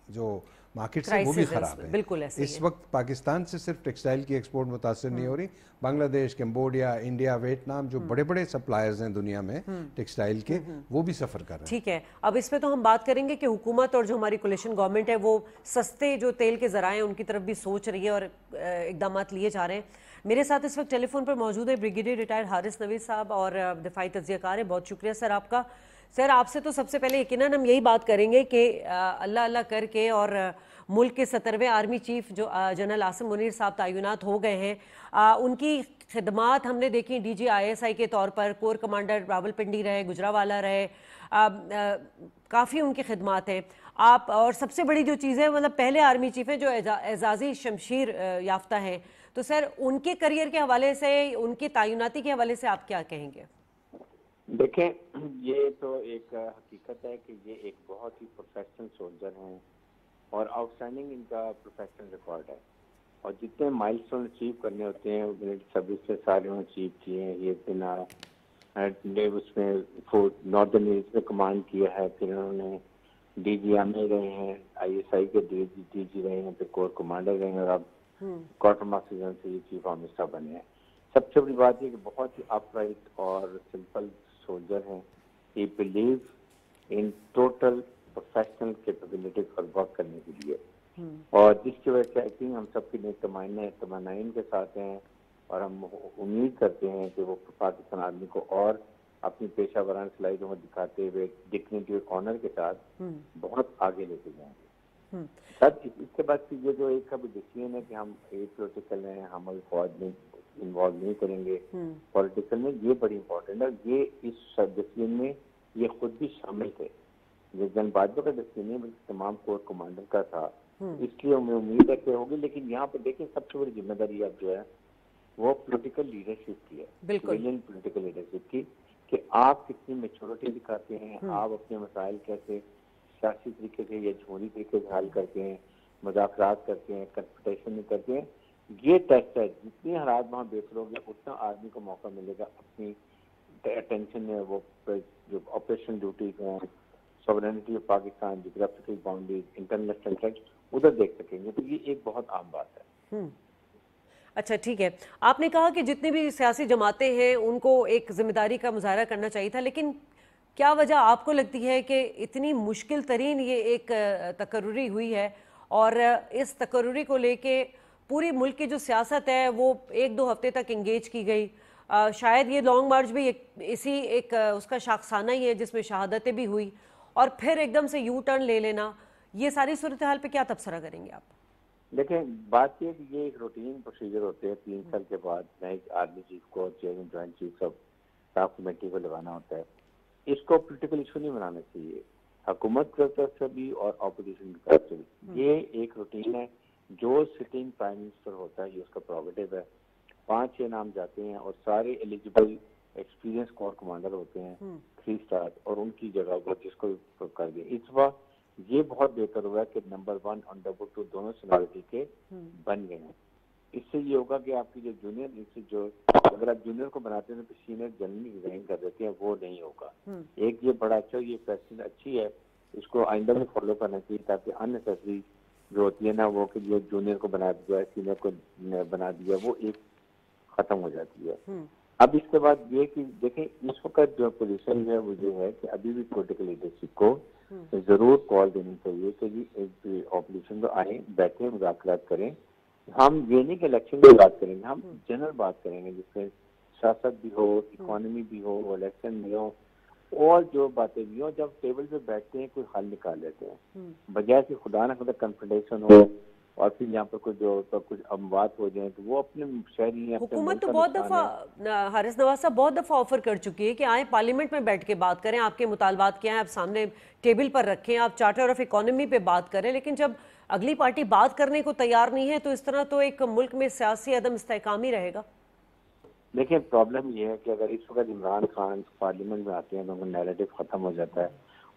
Speaker 2: جو مارکیٹس ہیں وہ بھی خراب ہیں. اس وقت پاکستان سے صرف ٹیکسٹائل کی ایکسپورٹ متاثر نہیں ہو رہی, بنگلہ دیش, کمبوڈیا, انڈیا, ویتنام جو بڑے بڑے سپلائرز ہیں دنیا میں ٹیکسٹائل کے, وہ بھی سفر کر رہے ہیں.
Speaker 1: ٹھیک ہے, اب اس پہ تو ہم بات کریں گے کہ حکومت اور جو ہماری کولیشن گورنمنٹ ہے وہ سستے جو تیل کے ذرائع ہیں ان کی طرف بھی سوچ رہی ہے اور اقدامات لیے جا رہے ہیں. میرے ساتھ اس وقت ٹیلی فون پر موجود ہے بریگیڈیئر ریٹائر حارث نوید صاحب اور دفاعی تجزیہ کار ہیں. بہت شکریہ سر آپ کا. سر آپ سے تو سب سے پہلے یقیناً ہم یہی بات کریں گے کہ اللہ اللہ کر کے اور ملک کے 17ویں آرمی چیف جو جنرل عاصم منیر صاحب تعینات ہو گئے ہیں, ان کی خدمات ہم نے دیکھی DGISI کے طور پر, کور کمانڈر راول پنڈی رہے, گجراوالا رہے, کافی ان کی خدمات ہیں. آپ اور سب سے بڑی جو چیز ہے مطلب پہلے آرمی چیف ہیں جو اعزازی شمشیر یافتہ ہیں, تو سر ان کے کریئر کے حوالے سے, ان کی تعیناتی کے حوالے سے آپ کیا کہیں گے؟
Speaker 4: دیکھیں, یہ تو ایک حقیقت ہے کہ یہ ایک بہت ہی پروفیشنل سولجر ہیں اور آؤٹ اسٹینڈنگ ان کا پروفیشنل ریکارڈ ہے, اور جتنے مائل اسٹون اچیو کرنے ہوتے ہیں ملٹری سروس سے سارے انہوں نے اچیو کیے ہیں. یہ دن اس میں ناردرن ایریز میں کمانڈ کیا ہے, پھر انہوں نے DGMA رہے ہیں, ISI کے DG رہے ہیں, پھر کور کمانڈر رہے ہیں, اور اب کوارٹر ماسٹر جنرل سے یہ چیف آف اسٹاف بنے ہیں. سب سے بڑی بات یہ کہ بہت ہی اپ رائٹ اور سمپل سولجر ہیں. He believe in total professional capability for work کرنے کے لیے, اور جس کی وجہ سے آئی تھنک ہم سب کی نیک تمنائیں کے ساتھ ہیں, اور ہم امید کرتے ہیں کہ وہ پاکستان آرمی کو اور اپنی پیشہ ورانہ صلاحیتوں کو دکھاتے ہوئے ڈگنیٹی اور آنر کے ساتھ بہت آگے لے کے جائیں گے. سر اس کے بعد یہ جو ایک ابھی ڈسیزن ہے کہ ہم پولیٹیکل ہیں, ہم فوج میں انوالو نہیں کریں گے پولیٹیکل میں, یہ بڑی امپورٹنٹ ہے. یہ اس ڈسیزن میں یہ خود بھی شامل تھے, یہ جن باجوہ کا ڈسیزن نہیں بلکہ تمام کور کمانڈر کا تھا, اس لیے ہمیں امید ہے کہ ہوگی. لیکن یہاں پہ دیکھیں سب سے بڑی ذمہ داری اب جو ہے وہ پولیٹیکل لیڈرشپ کی ہے, سویلین پولیٹیکل لیڈرشپ کی, کہ آپ کتنی میچورٹی دکھاتے ہیں, آپ اپنے مسائل کیسے سیاسی طریقے سے یا جمہوری طریقے سے حل کرتے ہیں, مذاکرات کرتے ہیں, کنفرنٹیشن نہیں کرتے ہیں. یہ ٹیسٹ ہے, جتنی حالات وہاں بہتر ہوں گے اتنا آدمی کو موقع ملے گا اپنی اٹینشن میں وہ جو آپریشن ڈیوٹیز ہیں, sovereignty of Pakistan, geographical boundaries, international tracks ادھر دیکھ سکیں گے. تو یہ ایک بہت عام بات ہے.
Speaker 1: اچھا ٹھیک ہے, آپ نے کہا کہ جتنی بھی سیاسی جماعتیں ہیں ان کو ایک ذمہ داری کا مظاہرہ کرنا چاہیے تھا, لیکن کیا وجہ آپ کو لگتی ہے کہ اتنی مشکل ترین یہ ایک تقرری ہوئی ہے, اور اس تقرری کو لے کے پوری ملک کی جو سیاست ہے وہ 1-2 ہفتے تک انگیج کی گئی؟ شاید یہ لانگ مارچ بھی اسی ایک اس کا شاخسانہ ہی ہے جس میں شہادتیں بھی ہوئی, اور پھر ایک دم سے یو ٹرن لے لینا, یہ ساری صورتحال پہ کیا تبصرہ کریں گے آپ؟
Speaker 4: دیکھیں بات یہ کہ یہ ایک روٹین پروسیجر ہوتے ہیں، 3 سال کے بعد نئے آرمی چیف کو، چیئرمین جوائنٹ چیف سب کمیٹی کو لگانا ہوتا ہے. اس کو پولیٹیکل ایشو نہیں بنانا چاہیے، حکومت کی طرف سے بھی اور اپوزیشن کی طرف سے بھی. یہ ایک روٹین ہے، جو سٹنگ پرائم منسٹر ہوتا ہے یہ اس کا پروگیٹو ہے. 5-6 نام جاتے ہیں اور سارے ایلیجیبل ایکسپیرینس کور کمانڈر ہوتے ہیں 3 اسٹار، اور ان کی جگہ پر جس کو کر دیں. اس وقت یہ بہت بہتر ہوا کہ نمبر 1 اور نمبر 2 دونوں سینیورٹی کے بن گئے ہیں. اس سے یہ ہوگا کہ آپ کی جو جونیئر اگر آپ جونیئر کو بناتے ہیں تو سینئر جنرل ریزائن کر دیتے ہیں، وہ نہیں ہوگا. ایک یہ بڑا اچھا، یہ پریکٹس اچھی ہے، اس کو آئندہ میں فالو کرنا چاہیے تاکہ ان نیسیسری جو ہوتی ہے نا وہ کہ جو جونیئر کو بنا دیا ہے سینئر کو بنا دیا وہ ایک ختم ہو جاتی ہے. اب اس کے بعد یہ کہ دیکھیں اس وقت جو پوزیشن ہے وہ یہ ہے کہ ابھی بھی پولیٹیکل لیڈرشپ کو ضرور کال دینی چاہیے کہ جی اپوزیشن کو آئیں، بیٹھیں، مذاکرات کریں. ہم یہ نہیں کہ الیکشن کی بات کریں گے، ہم جنرل بات کریں گے جس سے سیاست بھی ہو، اکانومی بھی ہو، الیکشن بھی ہو، اور جو باتیں بھی ہوں. جب ٹیبل پہ بیٹھتے ہیں کوئی حل نکال لیتے ہیں، بجائے کہ خدا نہ خدا کنفرنٹیشن ہو اور پھر یہاں پر کچھ اموات ہو جائیں تو وہ اپنے شہری ہیں.
Speaker 1: حکومت تو بہت دفعہ حارث نواز صاحب بہت دفعہ آفر کر چکی ہے کہ آئیں پارلیمنٹ میں بیٹھ کے بات کریں، آپ کے مطالبات کیا ہیں آپ سامنے ٹیبل پر رکھیں، آپ چارٹر آف اکانومی پہ بات کریں. لیکن جب اگلی پارٹی بات کرنے کو تیار نہیں ہے تو اس طرح تو ایک ملک میں سیاسی عدم استحکام ہی رہے گا.
Speaker 4: دیکھیں پرابلم یہ ہے کہ اگر اس وقت عمران خان پارلیمنٹ میں آتے ہیں تو ان کا نیریٹو ختم ہو جاتا ہے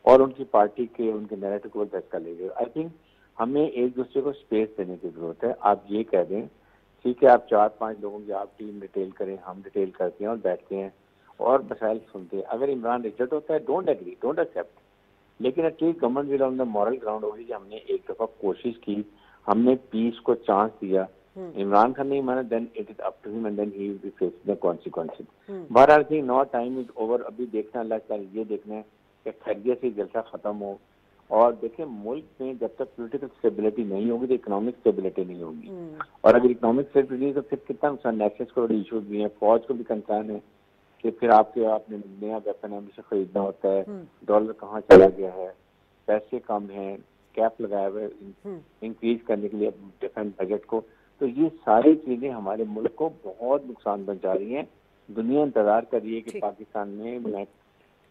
Speaker 4: اور ان کی پارٹی کے ان کے نیریٹو کو دھچکا لے گئے. آئی تھنک ہمیں ایک دوسرے کو اسپیس دینے کی ضرورت ہے. آپ یہ کہہ دیں ٹھیک ہے آپ 4-5 لوگوں کی آپ ٹیم ڈیٹیل کریں، ہم ڈیٹیل کرتے ہیں اور بیٹھتے ہیں اور مسائل سنتے ہیں. اگر عمران ریجیکٹ ہوتا ہے ڈونٹ ایگری، ڈونٹ ایکسیپٹ، لیکن at least government will on the moral ground ہوگی کہ ہم نے ایک دفعہ کوشش کی، ہم نے پیس کو چانس دیا. عمران خان نہیں مانا دین it is up to him and then he will be facing the consequences. بہرحال think now time is over. ابھی دیکھنا اللہ تعالی یہ دیکھنا ہے کہ خیریت سے جلسہ ختم ہو. اور دیکھیں ملک میں جب تک پولیٹیکل اسٹیبلٹی نہیں ہوگی تو اکنامک اسٹیبلٹی نہیں ہوگی، اور اگر اکنامک اسٹیبلٹی تو پھر کتنا نقصان. نیکسس کو بڑے ایشوز بھی ہیں، فوج کو بھی کنسرن ہے کہ پھر آپ نے نیا ویپن سے خریدنا ہوتا ہے، ڈالر کہاں چلا گیا ہے، پیسے کم ہیں، کیپ لگایا ہوا ہے انکریز کرنے کے لیے ڈیفینس بجٹ کو. تو یہ ساری چیزیں ہمارے ملک کو بہت نقصان پہنچا رہی ہیں. دنیا انتظار کر رہی ہے کہ پاکستان میں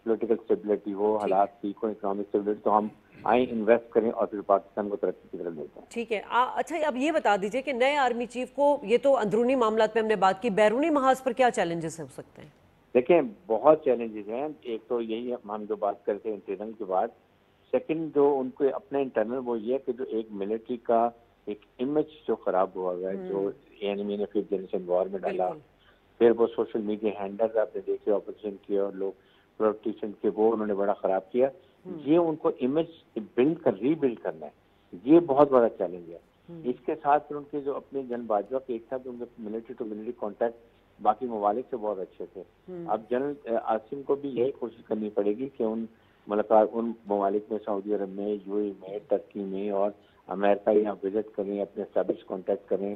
Speaker 4: پولیٹیکل اسٹیبلٹی ہو، حالات ٹھیک ہو، اکنامک اسٹیبلٹی، تو ہم آئیں انویسٹ کریں اور پھر پاکستان کو ترقی کی طرف لے جائیں.
Speaker 1: ٹھیک ہے. اچھا اب یہ بتا دیجئے کہ نئے آرمی چیف کو، یہ تو اندرونی معاملات پہ ہم نے بات کی، بیرونی محاذ پر کیا چیلنجز ہو سکتے ہیں؟
Speaker 4: دیکھیں بہت چیلنجز ہیں. ایک تو یہی ہم جو بات کرتے ہیں انٹرنل کے بعد، سیکنڈ جو ان کو اپنا انٹرنل وہ یہ کہ جو ایک ملٹری کا ایک امیج جو خراب ہوا ہے، جو اینمی نے 5th جنریشن وار میں ڈالا، پھر وہ سوشل میڈیا ہینڈلز آپ نے دیکھے اپوزیشن کے اور لوگ پولیٹیشین کے، وہ انہوں نے بڑا خراب کیا. یہ ان کو امیج ری بلڈ کرنا ہے، یہ بہت بڑا چیلنج ہے. اس کے ساتھ پھر ان کے جو اپنے جن باجوہ کے ایک ساتھ ان کے ملٹری ٹو ملٹری کانٹیکٹ باقی ممالک سے بہت اچھے تھے. اب جنرل عاصم کو بھی یہی کوشش کرنی پڑے گی کہ ان ملاقات ان ممالک میں، سعودی عرب میں، یو اے میں، ترکی میں اور امریکہ یہاں وزٹ کریں، اپنے اسٹیبلش کانٹیکٹ کریں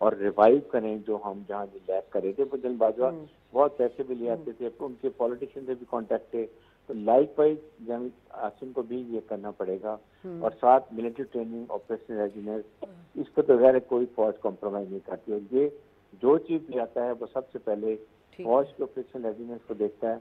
Speaker 4: اور ریوائیو کریں جو ہم جہاں لیک کر رہے تھے. وہ جن باجوہ بہت پیسے بھی لے آتے تھے، ان کے پولیٹیشین سے بھی کانٹیکٹ تھے. تو لائک وائز جنرل عاصم کو بھی یہ کرنا پڑے گا. اور ساتھ ملٹری ٹریننگ، آپریشن ریڈینس، اس پہ تو غیر کوئی فوج کمپرومائز نہیں کرتی. اور یہ جو چیز بھی آتا ہے وہ سب سے پہلے فوج کے آپریشن ریڈینس کو دیکھتا ہے،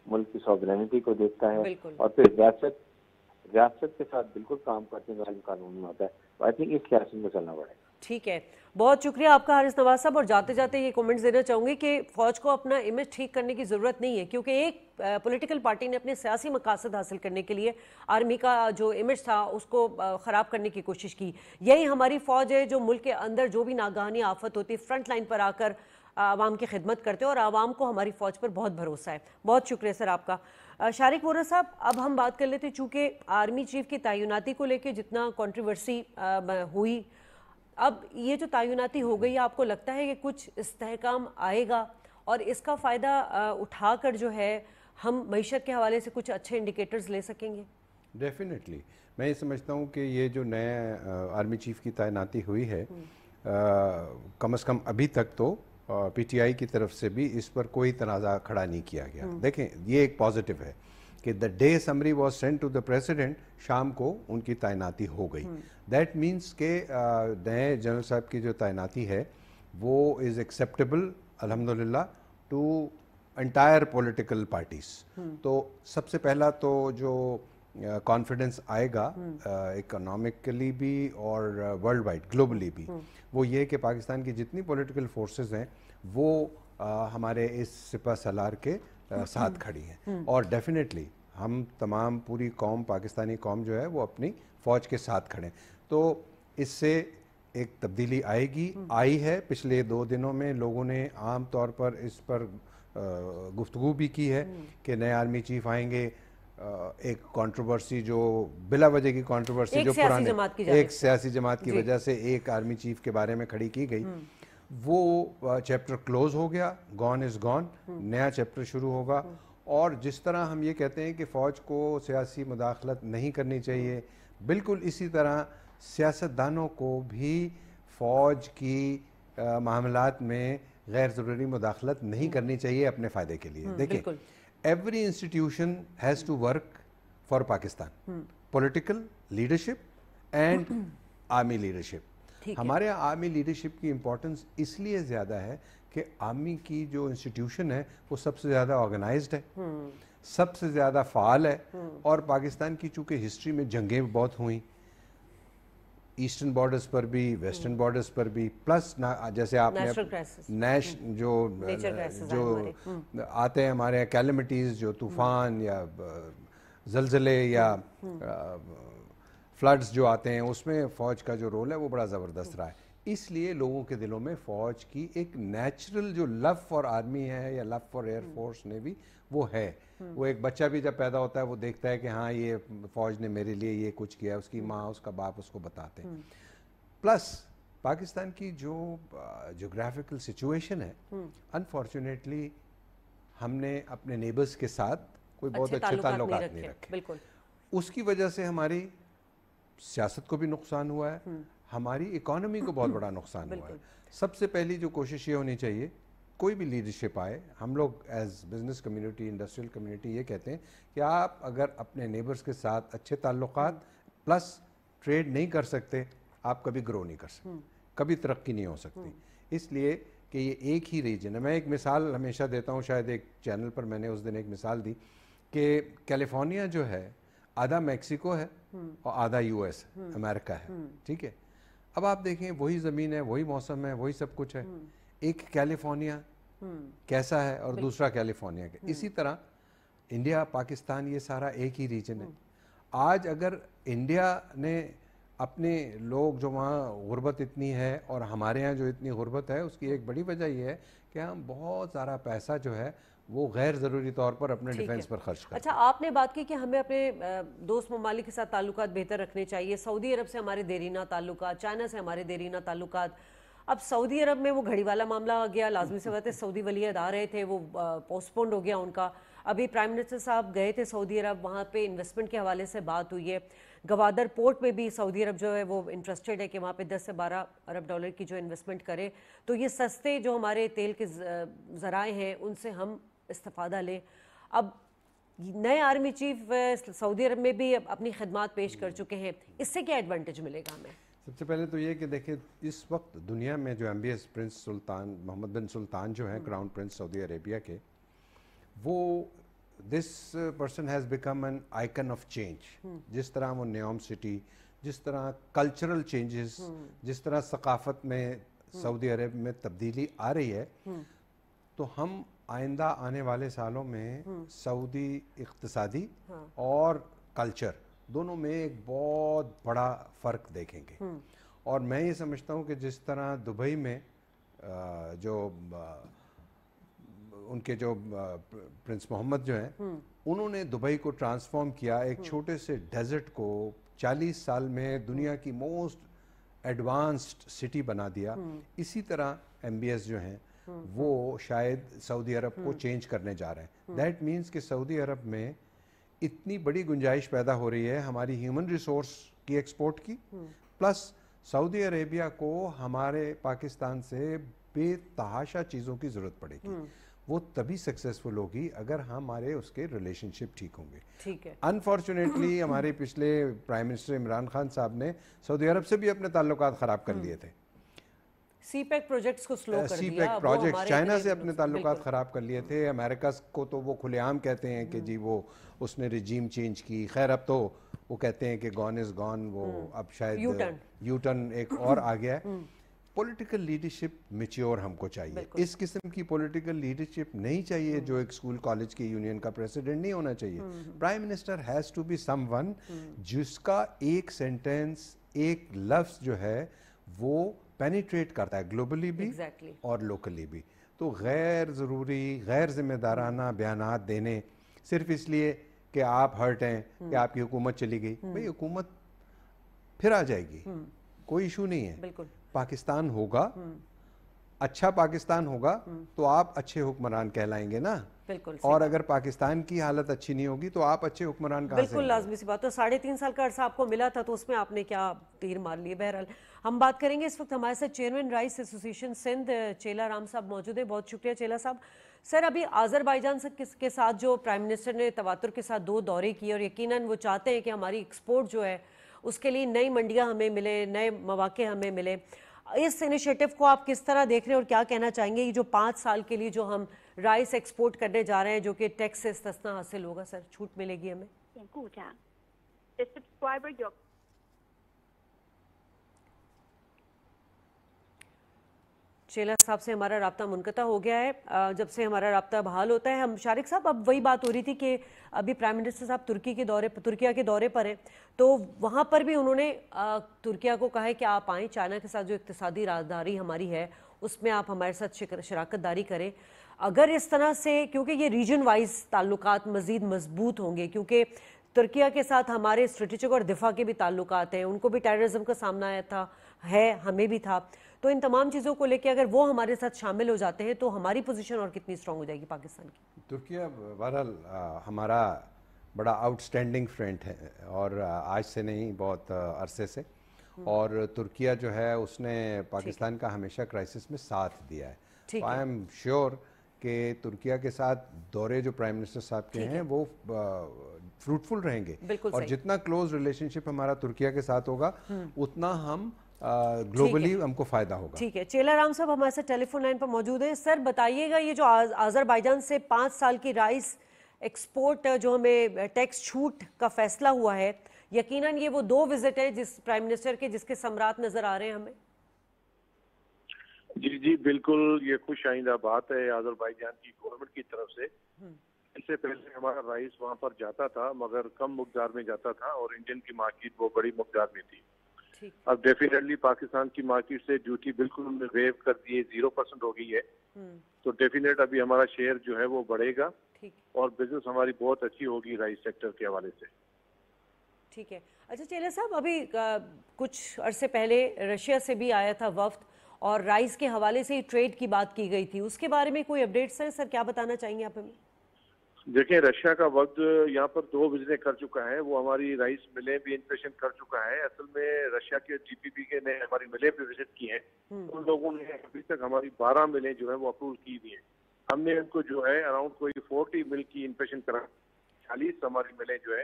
Speaker 4: ملک کی سوورینٹی کو دیکھتا ہے، اور پھر ریاست کے ساتھ بالکل کام کرتے ہیں قانون میں ہوتا ہے. آئی تھنک اس سیاست میں چلنا پڑے گا.
Speaker 1: ٹھیک ہے. بہت شکریہ آپ کا حارث نواز صاحب. اور جاتے جاتے یہ کومنٹس دینا چاہوں گی کہ فوج کو اپنا امیج ٹھیک کرنے کی ضرورت نہیں ہے، کیونکہ ایک پولیٹیکل پارٹی نے اپنے سیاسی مقاصد حاصل کرنے کے لیے آرمی کا جو امیج تھا اس کو خراب کرنے کی کوشش کی. یہی ہماری فوج ہے جو ملک کے اندر جو بھی ناگہانی آفت ہوتی فرنٹ لائن پر آ کر عوام کی خدمت کرتے ہیں، اور عوام کو ہماری فوج پر بہت بھروسہ ہے. بہت شکریہ سر آپ کا. شارق وورا صاحب، اب ہم بات کر لیتے چونکہ آرمی چیف کی تعیناتی کو لے کے جتنا کنٹروورسی ہوئی، اب یہ جو تعیناتی ہو گئی، آپ کو لگتا ہے کہ کچھ استحکام آئے گا اور اس کا فائدہ اٹھا کر جو ہے ہم معیشت کے حوالے سے کچھ اچھے انڈیکیٹرز لے سکیں گے؟
Speaker 2: ڈیفینیٹلی میں یہ سمجھتا ہوں کہ یہ جو نئے آرمی چیف کی تعیناتی ہوئی ہے، کم از کم ابھی تک تو پی ٹی آئی کی طرف سے بھی اس پر کوئی تنازع کھڑا نہیں کیا گیا. دیکھیں یہ ایک پازیٹیو ہے. कि the day summary was sent to the president, शाम को उनकी तैनाती हो गई। दैट मीन्स के नए जनरल साहब की जो तैनाती है वो इज़ एक्सेप्टेबल अल्हम्दुलिल्लाह टू एंटायर पॉलिटिकल पार्टीज। तो सबसे पहला तो जो कॉन्फिडेंस आएगा इकोनॉमिकली भी और वर्ल्ड वाइड ग्लोबली भी, वो ये कि पाकिस्तान की जितनी पॉलिटिकल फोर्सेस हैं वो हमारे इस सिपह सलार के साथ खड़ी हैं। और डेफिनेटली हम तमाम पूरी कौम, पाकिस्तानी कौम जो है वो अपनी फ़ौज के साथ खड़े हैं। तो इससे एक तब्दीली आएगी, आई है। पिछले 2 दिनों में लोगों ने आम तौर पर इस पर गुफ्तगू भी की है कि नए आर्मी चीफ आएंगे। एक कंट्रोवर्सी जो बिला वजह की कंट्रोवर्सी जो पुराने एक सियासी जमात की वजह से एक आर्मी चीफ के बारे में खड़ी की गई, वो चैप्टर क्लोज हो गया, गॉन इज़ गॉन, नया चैप्टर शुरू होगा। और जिस तरह हम ये कहते हैं कि फ़ौज को सियासी मुदाखलत नहीं करनी चाहिए, बिल्कुल इसी तरह सियासतदानों को भी फ़ौज की मामलात में गैर ज़रूरी मुदाखलत नहीं करनी चाहिए अपने फ़ायदे के लिए। देखिए, every institution has to work for Pakistan, political leadership and army leadership। हमारे आर्मी लीडरशिप की इम्पोर्टेंस इसलिए ज़्यादा है कि आर्मी की जो इंस्टीट्यूशन है वो सबसे ज़्यादा ऑर्गेनाइज्ड है, सबसे ज़्यादा फ़ाल है। और पाकिस्तान की चूँकि हिस्ट्री में जंगें बहुत हुई, ईस्टर्न बॉर्डर्स पर भी, वेस्टर्न बॉर्डर्स पर भी, प्लस जैसे आपने जो आते हैं हमारे यहाँ कैलेमिटीज़, जो तूफ़ान या ज़लज़ले या फ्लड्स जो आते हैं, उसमें फ़ौज का जो रोल है वो बड़ा ज़बरदस्त रहा है। इसलिए लोगों के दिलों में फ़ौज की एक नेचुरल जो लव फॉर आर्मी है या लव फॉर एयर फोर्स ने भी वो है। वो एक बच्चा भी जब पैदा होता है वो देखता है कि हाँ ये फ़ौज ने मेरे लिए ये कुछ किया, उसकी माँ उसका बाप उसको बताते हैं। प्लस पाकिस्तान की जो जोग्राफिकल सिचुएशन है, अनफॉर्चुनेटली हमने अपने नेबर्स के साथ कोई बहुत अच्छे ताल्लुकात नहीं रखे। उसकी वजह से हमारी सियासत को भी नुकसान हुआ है, हमारी इकोनॉमी को बहुत बड़ा नुकसान हुआ है। सबसे पहली जो कोशिश ये होनी चाहिए, कोई भी लीडरशिप आए, हम लोग as business community, industrial community ये कहते हैं कि आप अगर अपने नेबर्स के साथ अच्छे ताल्लुकात प्लस ट्रेड नहीं कर सकते, आप कभी ग्रो नहीं कर सकते, कभी तरक्की नहीं हो सकती। इसलिए कि ये एक ही रीजन है। मैं एक मिसाल हमेशा देता हूँ, शायद एक चैनल पर मैंने उस दिन एक मिसाल दी कि कैलिफोर्निया जो है आधा मैक्सिको है और आधा यूएस अमेरिका है, ठीक है। अब आप देखें वही ज़मीन है, वही मौसम है, वही सब कुछ है, एक कैलिफोर्निया कैसा है और दूसरा कैलिफोर्निया का। इसी तरह इंडिया, पाकिस्तान, ये सारा एक ही रीजन है। आज अगर इंडिया ने अपने लोग जो वहाँ गुर्बत इतनी है और हमारे यहाँ जो इतनी गुर्बत है, उसकी एक बड़ी वजह ये है कि हम बहुत सारा पैसा जो है वो गैर ज़रूरी तौर पर अपने डिफेंस पर खर्च करते हैं।
Speaker 1: अच्छा, आपने बात की कि हमें अपने दोस्त ममालिक के साथ ताल्लुकात बेहतर रखने चाहिए। सऊदी अरब से हमारे देरीना ताल्लुकात, चाइना से हमारे देरीना ताल्लुकात। अब सऊदी अरब में वो घड़ी वाला मामला आ गया, लाजमी से बात है, सऊदी वलीयत आ रहे थे, वो पोस्टपोन्ड हो गया उनका। अभी प्राइम मिनिस्टर साहब गए थे सऊदी अरब, वहाँ पे इन्वेस्टमेंट के हवाले से बात हुई है। गवादर पोर्ट में भी सऊदी अरब जो है वो इंटरेस्टेड है कि वहाँ पे 10 से 12 अरब डॉलर की जो इन्वेस्टमेंट करे, तो ये सस्ते जो हमारे तेल के ज़राए हैं उनसे हम इस्तेफादा लें। अब नए आर्मी चीफ सऊदी अरब में भी अपनी खिदमात पेश कर चुके हैं, इससे क्या एडवांटेज मिलेगा हमें?
Speaker 2: सबसे पहले तो ये कि देखिए, इस वक्त दुनिया में जो MBS प्रिंस सुल्तान मोहम्मद बिन सुल्तान जो हैं क्राउन प्रिंस सऊदी अरेबिया के, वो this person has become an icon of change. जिस तरह वो न्योम सिटी, जिस तरह कल्चरल चेंजेस, जिस तरह सकाफत में सऊदी अरब में तब्दीली आ रही है, तो हम आइंदा आने वाले सालों में सऊदी इक्तिसादी और कल्चर दोनों में एक बहुत बड़ा फ़र्क देखेंगे। और मैं ये समझता हूँ कि जिस तरह दुबई में जो उनके जो प्रिंस मोहम्मद जो हैं, उन्होंने दुबई को ट्रांसफॉर्म किया, एक छोटे से डेजर्ट को 40 साल में दुनिया की मोस्ट एडवांस्ड सिटी बना दिया। इसी तरह MBS जो हैं वो शायद सऊदी अरब को चेंज करने जा रहे हैं। दैट मीन्स कि सऊदी अरब में इतनी बड़ी गुंजाइश पैदा हो रही है हमारी ह्यूमन रिसोर्स की एक्सपोर्ट की, प्लस सऊदी अरेबिया को हमारे पाकिस्तान से बेतहाशा चीज़ों की ज़रूरत पड़ेगी। وہ تبھی سکسیسفل ہوگی اگر ہمارے اس کے ریلیشن شپ ٹھیک ہوں گے.
Speaker 1: ٹھیک ہے.
Speaker 2: انفارچونیٹلی ہمارے پچھلے پرائم منسٹر عمران خان صاحب نے سعودی عرب سے بھی اپنے تعلقات خراب کر لیے تھے.
Speaker 1: سی پیک پروجیکٹس کو سلو کر دیا.
Speaker 2: سی پیک پروجیکٹ چائنا سے اپنے تعلقات خراب کر لیے تھے. امریکہ کو تو وہ کھلے عام کہتے ہیں کہ جی وہ اس نے رجیم چینج کی. خیر اب تو وہ کہتے ہیں کہ گون از گون, وہ اب شاید یو ٹرن ایک اور آ گیا ہے. پولیٹیکل لیڈرشپ میچیور ہم کو چاہیے. اس قسم کی پولیٹیکل لیڈرشپ نہیں چاہیے جو ایک اسکول کالج کی یونین کا پریزیڈنٹ نہیں ہونا چاہیے. Prime minister has to be someone جس کا ایک سینٹینس, ایک لفظ جو ہے وہ پینیٹریٹ کرتا ہے گلوبلی بھی اور لوکلی بھی. تو غیر ضروری, غیر ذمہ دارانہ بیانات دینے صرف اس لیے کہ آپ ہرٹ ہیں کہ آپ کی حکومت چلی گئی. بھئی حکومت پھر آ جائے گی, کوئی ایشو نہیں ہے. پاکستان ہوگا, اچھا پاکستان ہوگا تو آپ اچھے حکمران کہلائیں گے نا. اور اگر پاکستان کی حالت اچھی نہیں ہوگی تو آپ اچھے حکمران کہاں سے؟
Speaker 1: بالکل لازمی سی بات. تو 3.5 سال کا عرصہ آپ کو ملا تھا تو اس میں آپ نے کیا تیر مار لیے. بہرحال ہم بات کریں گے. اس وقت ہمارے ساتھ چیئرمین رائس ایسوسی ایشن سندھ چیلا رام صاحب موجود ہیں. بہت شکریہ چیلا صاحب. سر ابھی آذربائیجان کے ساتھ جو پرائم منسٹر نے تواتر کے ساتھ 2 دورے کیے اور یقیناً وہ چاہتے ہیں کہ ہماری ایکسپورٹ جو ہے اس کے لیے نئی منڈیاں ہمیں ملے, نئے مواقع ہمیں ملے. اس انیشیٹو کو آپ کس طرح دیکھ رہے ہیں اور کیا کہنا چاہیں گے؟ یہ جو 5 سال کے لیے جو ہم رائس ایکسپورٹ کرنے جا رہے ہیں جو کہ ٹیکس سے استثنا حاصل ہوگا, سر چھوٹ ملے گی ہمیں؟ چیلا صاحب سے ہمارا رابطہ منقطع ہو گیا ہے. جب سے ہمارا رابطہ بحال ہوتا ہے ہم شارق صاحب, اب وہی بات ہو رہی تھی کہ ابھی پرائم منسٹر صاحب ترکیہ کے دورے پر ہیں تو وہاں پر بھی انہوں نے ترکیہ کو کہا ہے کہ آپ آئیں, چائنا کے ساتھ جو اقتصادی رازداری ہماری ہے اس میں آپ ہمارے ساتھ شراکت داری کریں. اگر اس طرح سے, کیونکہ یہ ریجن وائز تعلقات مزید مضبوط ہوں گے کیونکہ ترکیہ کے ساتھ ہمارے اسٹریٹجک اور دفاع کے بھی تعلقات ہیں, ان کو بھی ٹیررزم کا سامنا آیا تھا, ہے ہمیں بھی تھا. تو ان تمام چیزوں کو لے کے اگر وہ ہمارے ساتھ شامل ہو جاتے ہیں تو ہماری پوزیشن اور کتنی اسٹرانگ ہو جائے گی پاکستان کی؟
Speaker 2: ترکیہ بہرحال ہمارا بڑا آؤٹ اسٹینڈنگ فرینڈ ہے اور آج سے نہیں بہت عرصے سے, اور ترکیہ جو ہے اس نے پاکستان کا ہمیشہ کرائسس میں ساتھ دیا ہے. آئی ایم شیور کہ ترکیہ کے ساتھ دورے جو پرائم منسٹر صاحب کے ہیں وہ فروٹفل رہیں گے, اور جتنا کلوز ریلیشن شپ ہمارا ترکیہ کے ساتھ ہوگا اتنا ہم گلوبلی ہم کو فائدہ ہوگا.
Speaker 1: ٹھیک ہے. چیلا رام صاحب ہمارے ساتھ ٹیلی فون لائن پر موجود ہیں. سر بتائیے گا یہ جو آذربائیجان سے 5 سال کی رائس ایکسپورٹ جو ہمیں ٹیکس چھوٹ کا فیصلہ ہوا ہے, یقیناً یہ وہ 2 وزٹ ہیں جس پرائم منسٹر کے جس کے ثمرات نظر آ رہے ہیں ہمیں؟
Speaker 5: جی بالکل, یہ خوش آئندہ بات ہے آذربائیجان کی گورنمنٹ کی طرف سے. اس سے پہلے ہمارا رائس وہاں پر جاتا تھا مگر کم مقدار میں جاتا تھا اور انڈین کی مارکیٹ وہ بڑی مقدار میں تھی. اب ڈیفینیٹلی پاکستان کی مارکیٹ سے ڈیوٹی بالکل ویو کر دیے, 0% ہو گئی ہے. تو ڈیفینیٹ ابھی ہمارا شیئر جو ہے وہ بڑھے گا اور بزنس ہماری بہت اچھی ہوگی رائس سیکٹر کے حوالے سے.
Speaker 1: ٹھیک ہے. اچھا چیلا صاحب, ابھی کچھ عرصے پہلے رشیا سے بھی آیا تھا وفد اور رائس کے حوالے سے ٹریڈ کی بات کی گئی تھی, اس کے بارے میں کوئی اپڈیٹس ہیں سر؟ کیا بتانا چاہیں گے آپ ہمیں؟
Speaker 5: دیکھیں رشیا کا وفد یہاں پر 2 وزٹیں کر چکا ہے, وہ ہماری رائس ملیں بھی انسپیکشن کر چکا ہے. اصل میں رشیا کے جی پی پی کے نے ہماری ملیں بھی وزٹ کی ہیں. ان لوگوں نے ابھی تک ہماری 12 ملیں جو ہے وہ اپروو کی ہوئی ہیں. ہم نے ان کو جو ہے اراؤنڈ کوئی 40 مل کی انسپیکشن کرا. 40 ہماری ملیں جو ہے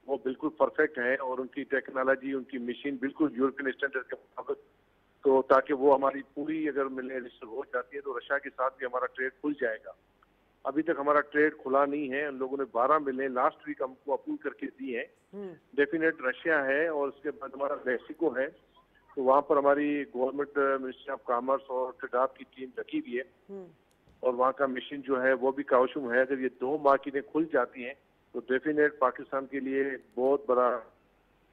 Speaker 5: وہ بالکل پرفیکٹ ہیں اور ان کی ٹیکنالوجی, ان کی مشین بالکل یورپین اسٹینڈرڈ کے مطابق, تو تاکہ وہ ہماری پوری اگر ملیں رجسٹر ہو جاتی ہے تو رشیا کے ساتھ بھی ہمارا ٹریڈ کھل جائے گا. ابھی تک ہمارا ٹریڈ کھلا نہیں ہے. ان لوگوں نے 12 ملیں لاسٹ ویک ہم کو اپروو کر کے دی ہیں. ڈیفینیٹ رشیا ہے اور اس کے بعد ہمارا میکسیکو ہے, تو وہاں پر ہماری گورنمنٹ منسٹری آف کامرس اور ٹریڈ کی ٹیم لگی ہوئی ہے اور وہاں کا مشین جو ہے وہ بھی کاوشم ہے. اگر یہ 2 مارکیٹیں کھل جاتی ہیں تو ڈیفینیٹ پاکستان کے لیے بہت بڑا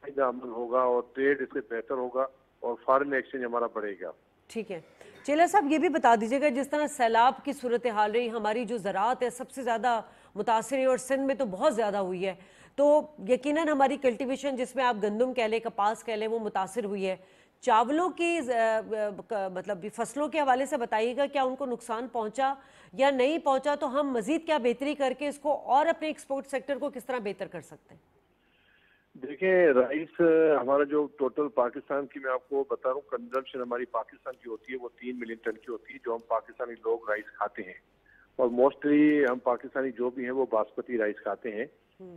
Speaker 5: فائدہ عمل ہوگا اور ٹریڈ اس سے بہتر ہوگا اور فارن ایکسچینج ہمارا بڑھے گا.
Speaker 1: ٹھیک ہے. چیلا صاحب یہ بھی بتا دیجیے گا جس طرح سیلاب کی صورتحال رہی, ہماری جو زراعت ہے سب سے زیادہ متاثر ہے اور سندھ میں تو بہت زیادہ ہوئی ہے, تو یقیناً ہماری کلٹیویشن جس میں آپ گندم کہہ لیں, کپاس کہہ لیں, وہ متاثر ہوئی ہے. چاولوں کی مطلب فصلوں کے حوالے سے بتائیے گا کیا ان کو نقصان پہنچا یا نہیں پہنچا, تو ہم مزید کیا بہتری کر کے اس کو اور اپنے ایکسپورٹ سیکٹر کو کس طرح بہتر کر سکتے ہیں؟
Speaker 5: دیکھیں رائس ہمارا جو ٹوٹل پاکستان کی میں آپ کو بتا رہا ہوں کنزمپشن ہماری پاکستان کی ہوتی ہے وہ 3 ملین ٹن کی ہوتی ہے جو ہم پاکستانی لوگ رائس کھاتے ہیں. और मोस्टली हम पाकिस्तानी जो भी हैं वो बासमती राइस खाते हैं।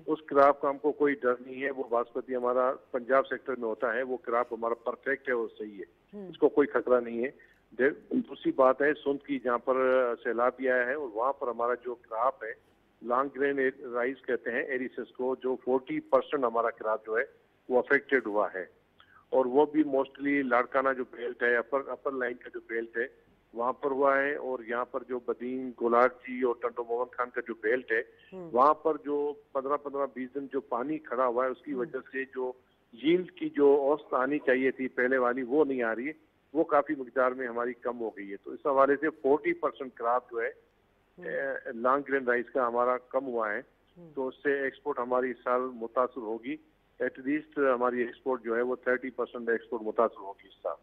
Speaker 5: उस क्रॉप का हमको कोई डर नहीं है। वो बासमती हमारा पंजाब सेक्टर में होता है, वो क्रॉप हमारा परफेक्ट है और सही है, इसको कोई खतरा नहीं है। दूसरी बात है सुंद की, जहाँ पर सैलाब भी आया है और वहाँ पर हमारा जो क्रॉप है लॉन्ग ग्रेन राइस कहते हैं एरिसिस को, जो 40% हमारा क्रॉप जो है वो अफेक्टेड हुआ है। और वो भी मोस्टली लाड़काना जो बेल्ट है, अपर लाइन का जो बेल्ट है वहाँ पर हुआ है। और यहाँ पर जो बदीन गोलार्जी और टंडो मोहम्मद खान का जो बेल्ट है वहाँ पर जो 15-20 दिन जो पानी खड़ा हुआ है उसकी वजह से जो यील्ड की जो औसत आनी चाहिए थी पहले वाली वो नहीं आ रही है, वो काफी मिकदार में हमारी कम हो गई है। तो इस हवाले से 40% क्रॉप जो है लॉन्ग ग्रेन राइस का हमारा कम हुआ है, तो उससे एक्सपोर्ट हमारी इस साल मुतासर होगी। एटलीस्ट हमारी एक्सपोर्ट जो है वो 30% एक्सपोर्ट मुतासर होगी इस साल।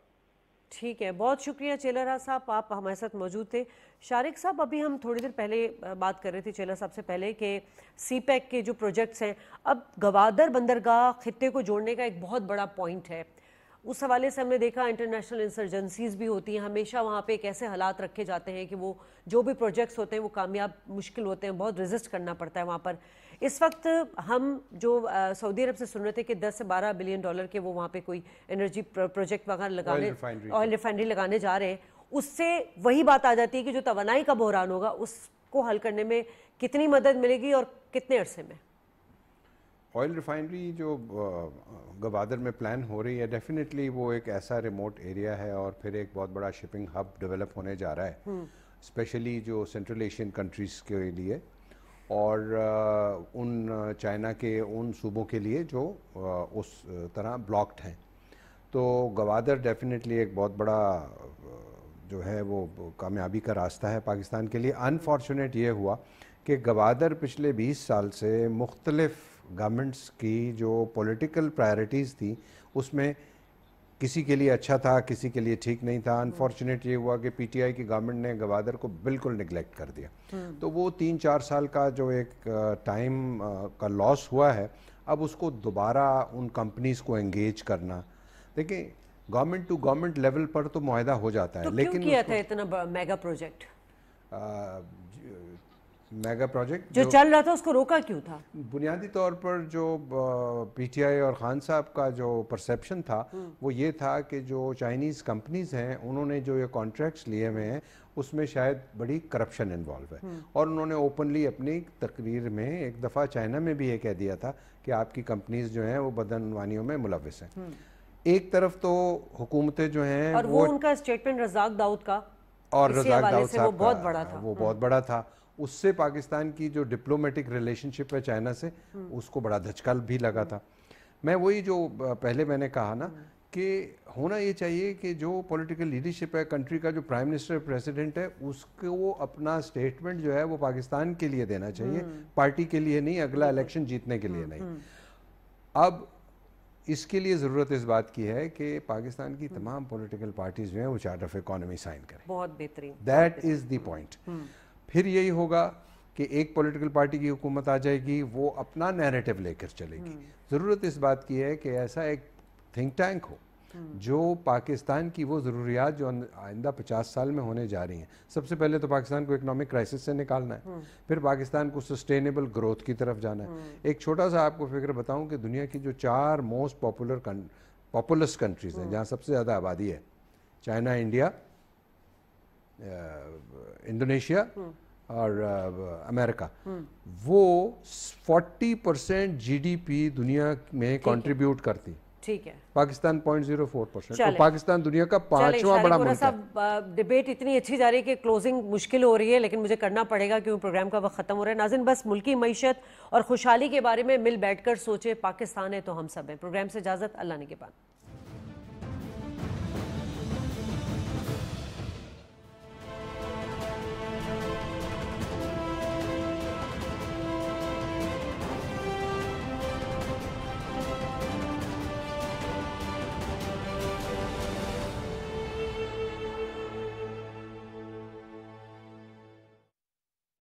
Speaker 1: ठीक है, बहुत शुक्रिया चेलरा साहब, आप हमारे साथ मौजूद थे। शारिक साहब, अभी हम थोड़ी देर पहले बात कर रहे थे चेलरा साहब से पहले कि सीपैक के जो प्रोजेक्ट्स हैं, अब गवादर बंदरगाह खित्ते को जोड़ने का एक बहुत बड़ा पॉइंट है। उस हवाले से हमने देखा इंटरनेशनल इंसर्जेंसीज भी होती हैं, हमेशा वहाँ पे कैसे हालात रखे जाते हैं कि वो जो भी प्रोजेक्ट्स होते हैं वो कामयाब मुश्किल होते हैं, बहुत रेजिस्ट करना पड़ता है वहाँ पर। इस वक्त हम जो सऊदी अरब से सुन रहे थे कि 10 से 12 बिलियन डॉलर के वो वहाँ पे कोई एनर्जी प्रोजेक्ट वगैरह लगाने, ऑयल रिफाइनरी लगाने जा रहे हैं, उससे वही बात आ जाती है कि जो तवानाई का बहरान होगा उसको हल करने में कितनी मदद मिलेगी और कितने अरसे में।
Speaker 2: ऑयल रिफाइनरी जो गवादर में प्लान हो रही है, डेफिनेटली वो एक ऐसा रिमोट एरिया है और फिर एक बहुत बड़ा शिपिंग हब डेवलप होने जा रहा है, स्पेशली जो सेंट्रल एशियन कंट्रीज़ के लिए और उन चाइना के उन सूबों के लिए जो उस तरह ब्लॉक्ड हैं। तो गवादर डेफिनेटली एक बहुत बड़ा जो है वो कामयाबी का रास्ता है पाकिस्तान के लिए। अनफॉर्चुनेट ये हुआ कि गवादर पिछले 20 साल से मुख्तलिफ गवर्नमेंट्स की जो पॉलिटिकल प्रायोरिटीज़ थी उसमें किसी के लिए अच्छा था, किसी के लिए ठीक नहीं था। अनफॉर्चुनेट ये हुआ कि पीटीआई की गवर्नमेंट ने गवादर को बिल्कुल निगलेक्ट कर दिया, तो वो 3-4 साल का जो एक टाइम का लॉस हुआ है, अब उसको दोबारा उन कंपनीज़ को एंगेज करना, देखिए गवर्नमेंट टू गवर्नमेंट लेवल पर तो मुआहदा हो जाता है,
Speaker 1: तो लेकिन क्यों किया था इतना मेगा प्रोजेक्ट?
Speaker 2: मेगा प्रोजेक्ट
Speaker 1: जो चल रहा था उसको रोका क्यों था?
Speaker 2: बुनियादी तौर पर जो पीटीआई और खान साहब का जो परसेप्शन था वो ये था कि जो चाइनीज़ कंपनीज़ हैं उन्होंने जो ये कॉन्ट्रैक्ट्स लिए हुए हैं उसमें शायद बड़ी करप्शन इन्वॉल्व है, और उन्होंने ओपनली अपनी तकरीर में एक दफ़ा चाइना में भी ये कह दिया था कि आपकी कंपनीज़ जो हैं वो बदअनवानियों में मुलविस हैं। एक तरफ तो हुकूमतें जो हैं
Speaker 1: और वो उनका स्टेटमेंट रज़ाक दाऊद का,
Speaker 2: और रज़ाक दाऊद साहब
Speaker 1: वो बहुत बड़ा था,
Speaker 2: वो बहुत बड़ा था। उससे पाकिस्तान की जो डिप्लोमेटिक रिलेशनशिप है चाइना से उसको बड़ा धचका भी लगा था। मैं वही जो पहले मैंने कहा ना कि होना ये चाहिए कि जो पॉलिटिकल लीडरशिप है कंट्री का, जो प्राइम मिनिस्टर प्रेसिडेंट है, उसको अपना स्टेटमेंट जो है वो पाकिस्तान के लिए देना चाहिए, पार्टी के लिए नहीं, अगला इलेक्शन जीतने के लिए नहीं। अब इसके लिए ज़रूरत इस बात की है कि पाकिस्तान की तमाम पॉलिटिकल पार्टीज जो हैं वो चार्टर ऑफ इकोनॉमी साइन करें।
Speaker 1: बहुत बेहतरीन,
Speaker 2: दैट इज़ द पॉइंट। फिर यही होगा कि एक पॉलिटिकल पार्टी की हुकूमत आ जाएगी, वो अपना नैरेटिव लेकर चलेगी। ज़रूरत इस बात की है कि ऐसा एक थिंक टैंक हो जो पाकिस्तान की वो ज़रूरियात जो आइंदा 50 साल में होने जा रही हैं, सबसे पहले तो पाकिस्तान को इकोनॉमिक क्राइसिस से निकालना है, फिर पाकिस्तान को सस्टेनेबल ग्रोथ की तरफ जाना है। एक छोटा सा आपको फिक्र बताऊं कि दुनिया की जो 4 मोस्ट पॉपुलस कंट्रीज़ हैं जहाँ सबसे ज़्यादा आबादी है, चाइना, इंडिया, इंडोनेशिया और अमेरिका, वो 40% जीडीपी दुनिया में कंट्रीब्यूट करती।
Speaker 1: ठीक है,
Speaker 2: पाकिस्तान 0.04%। तो पाकिस्तान दुनिया का 5वां बड़ा मुल्क है।
Speaker 1: डिबेट इतनी अच्छी जा रही है कि क्लोजिंग मुश्किल हो रही है, लेकिन मुझे करना पड़ेगा क्योंकि प्रोग्राम का वक्त खत्म हो रहा है। नाज़रीन, बस मुल्की मईशत और खुशहाली के बारे में मिल बैठकर सोचे, पाकिस्तान है तो हम सब हैं। प्रोग्राम से इजाज़त, अल्लाह ने के बाद।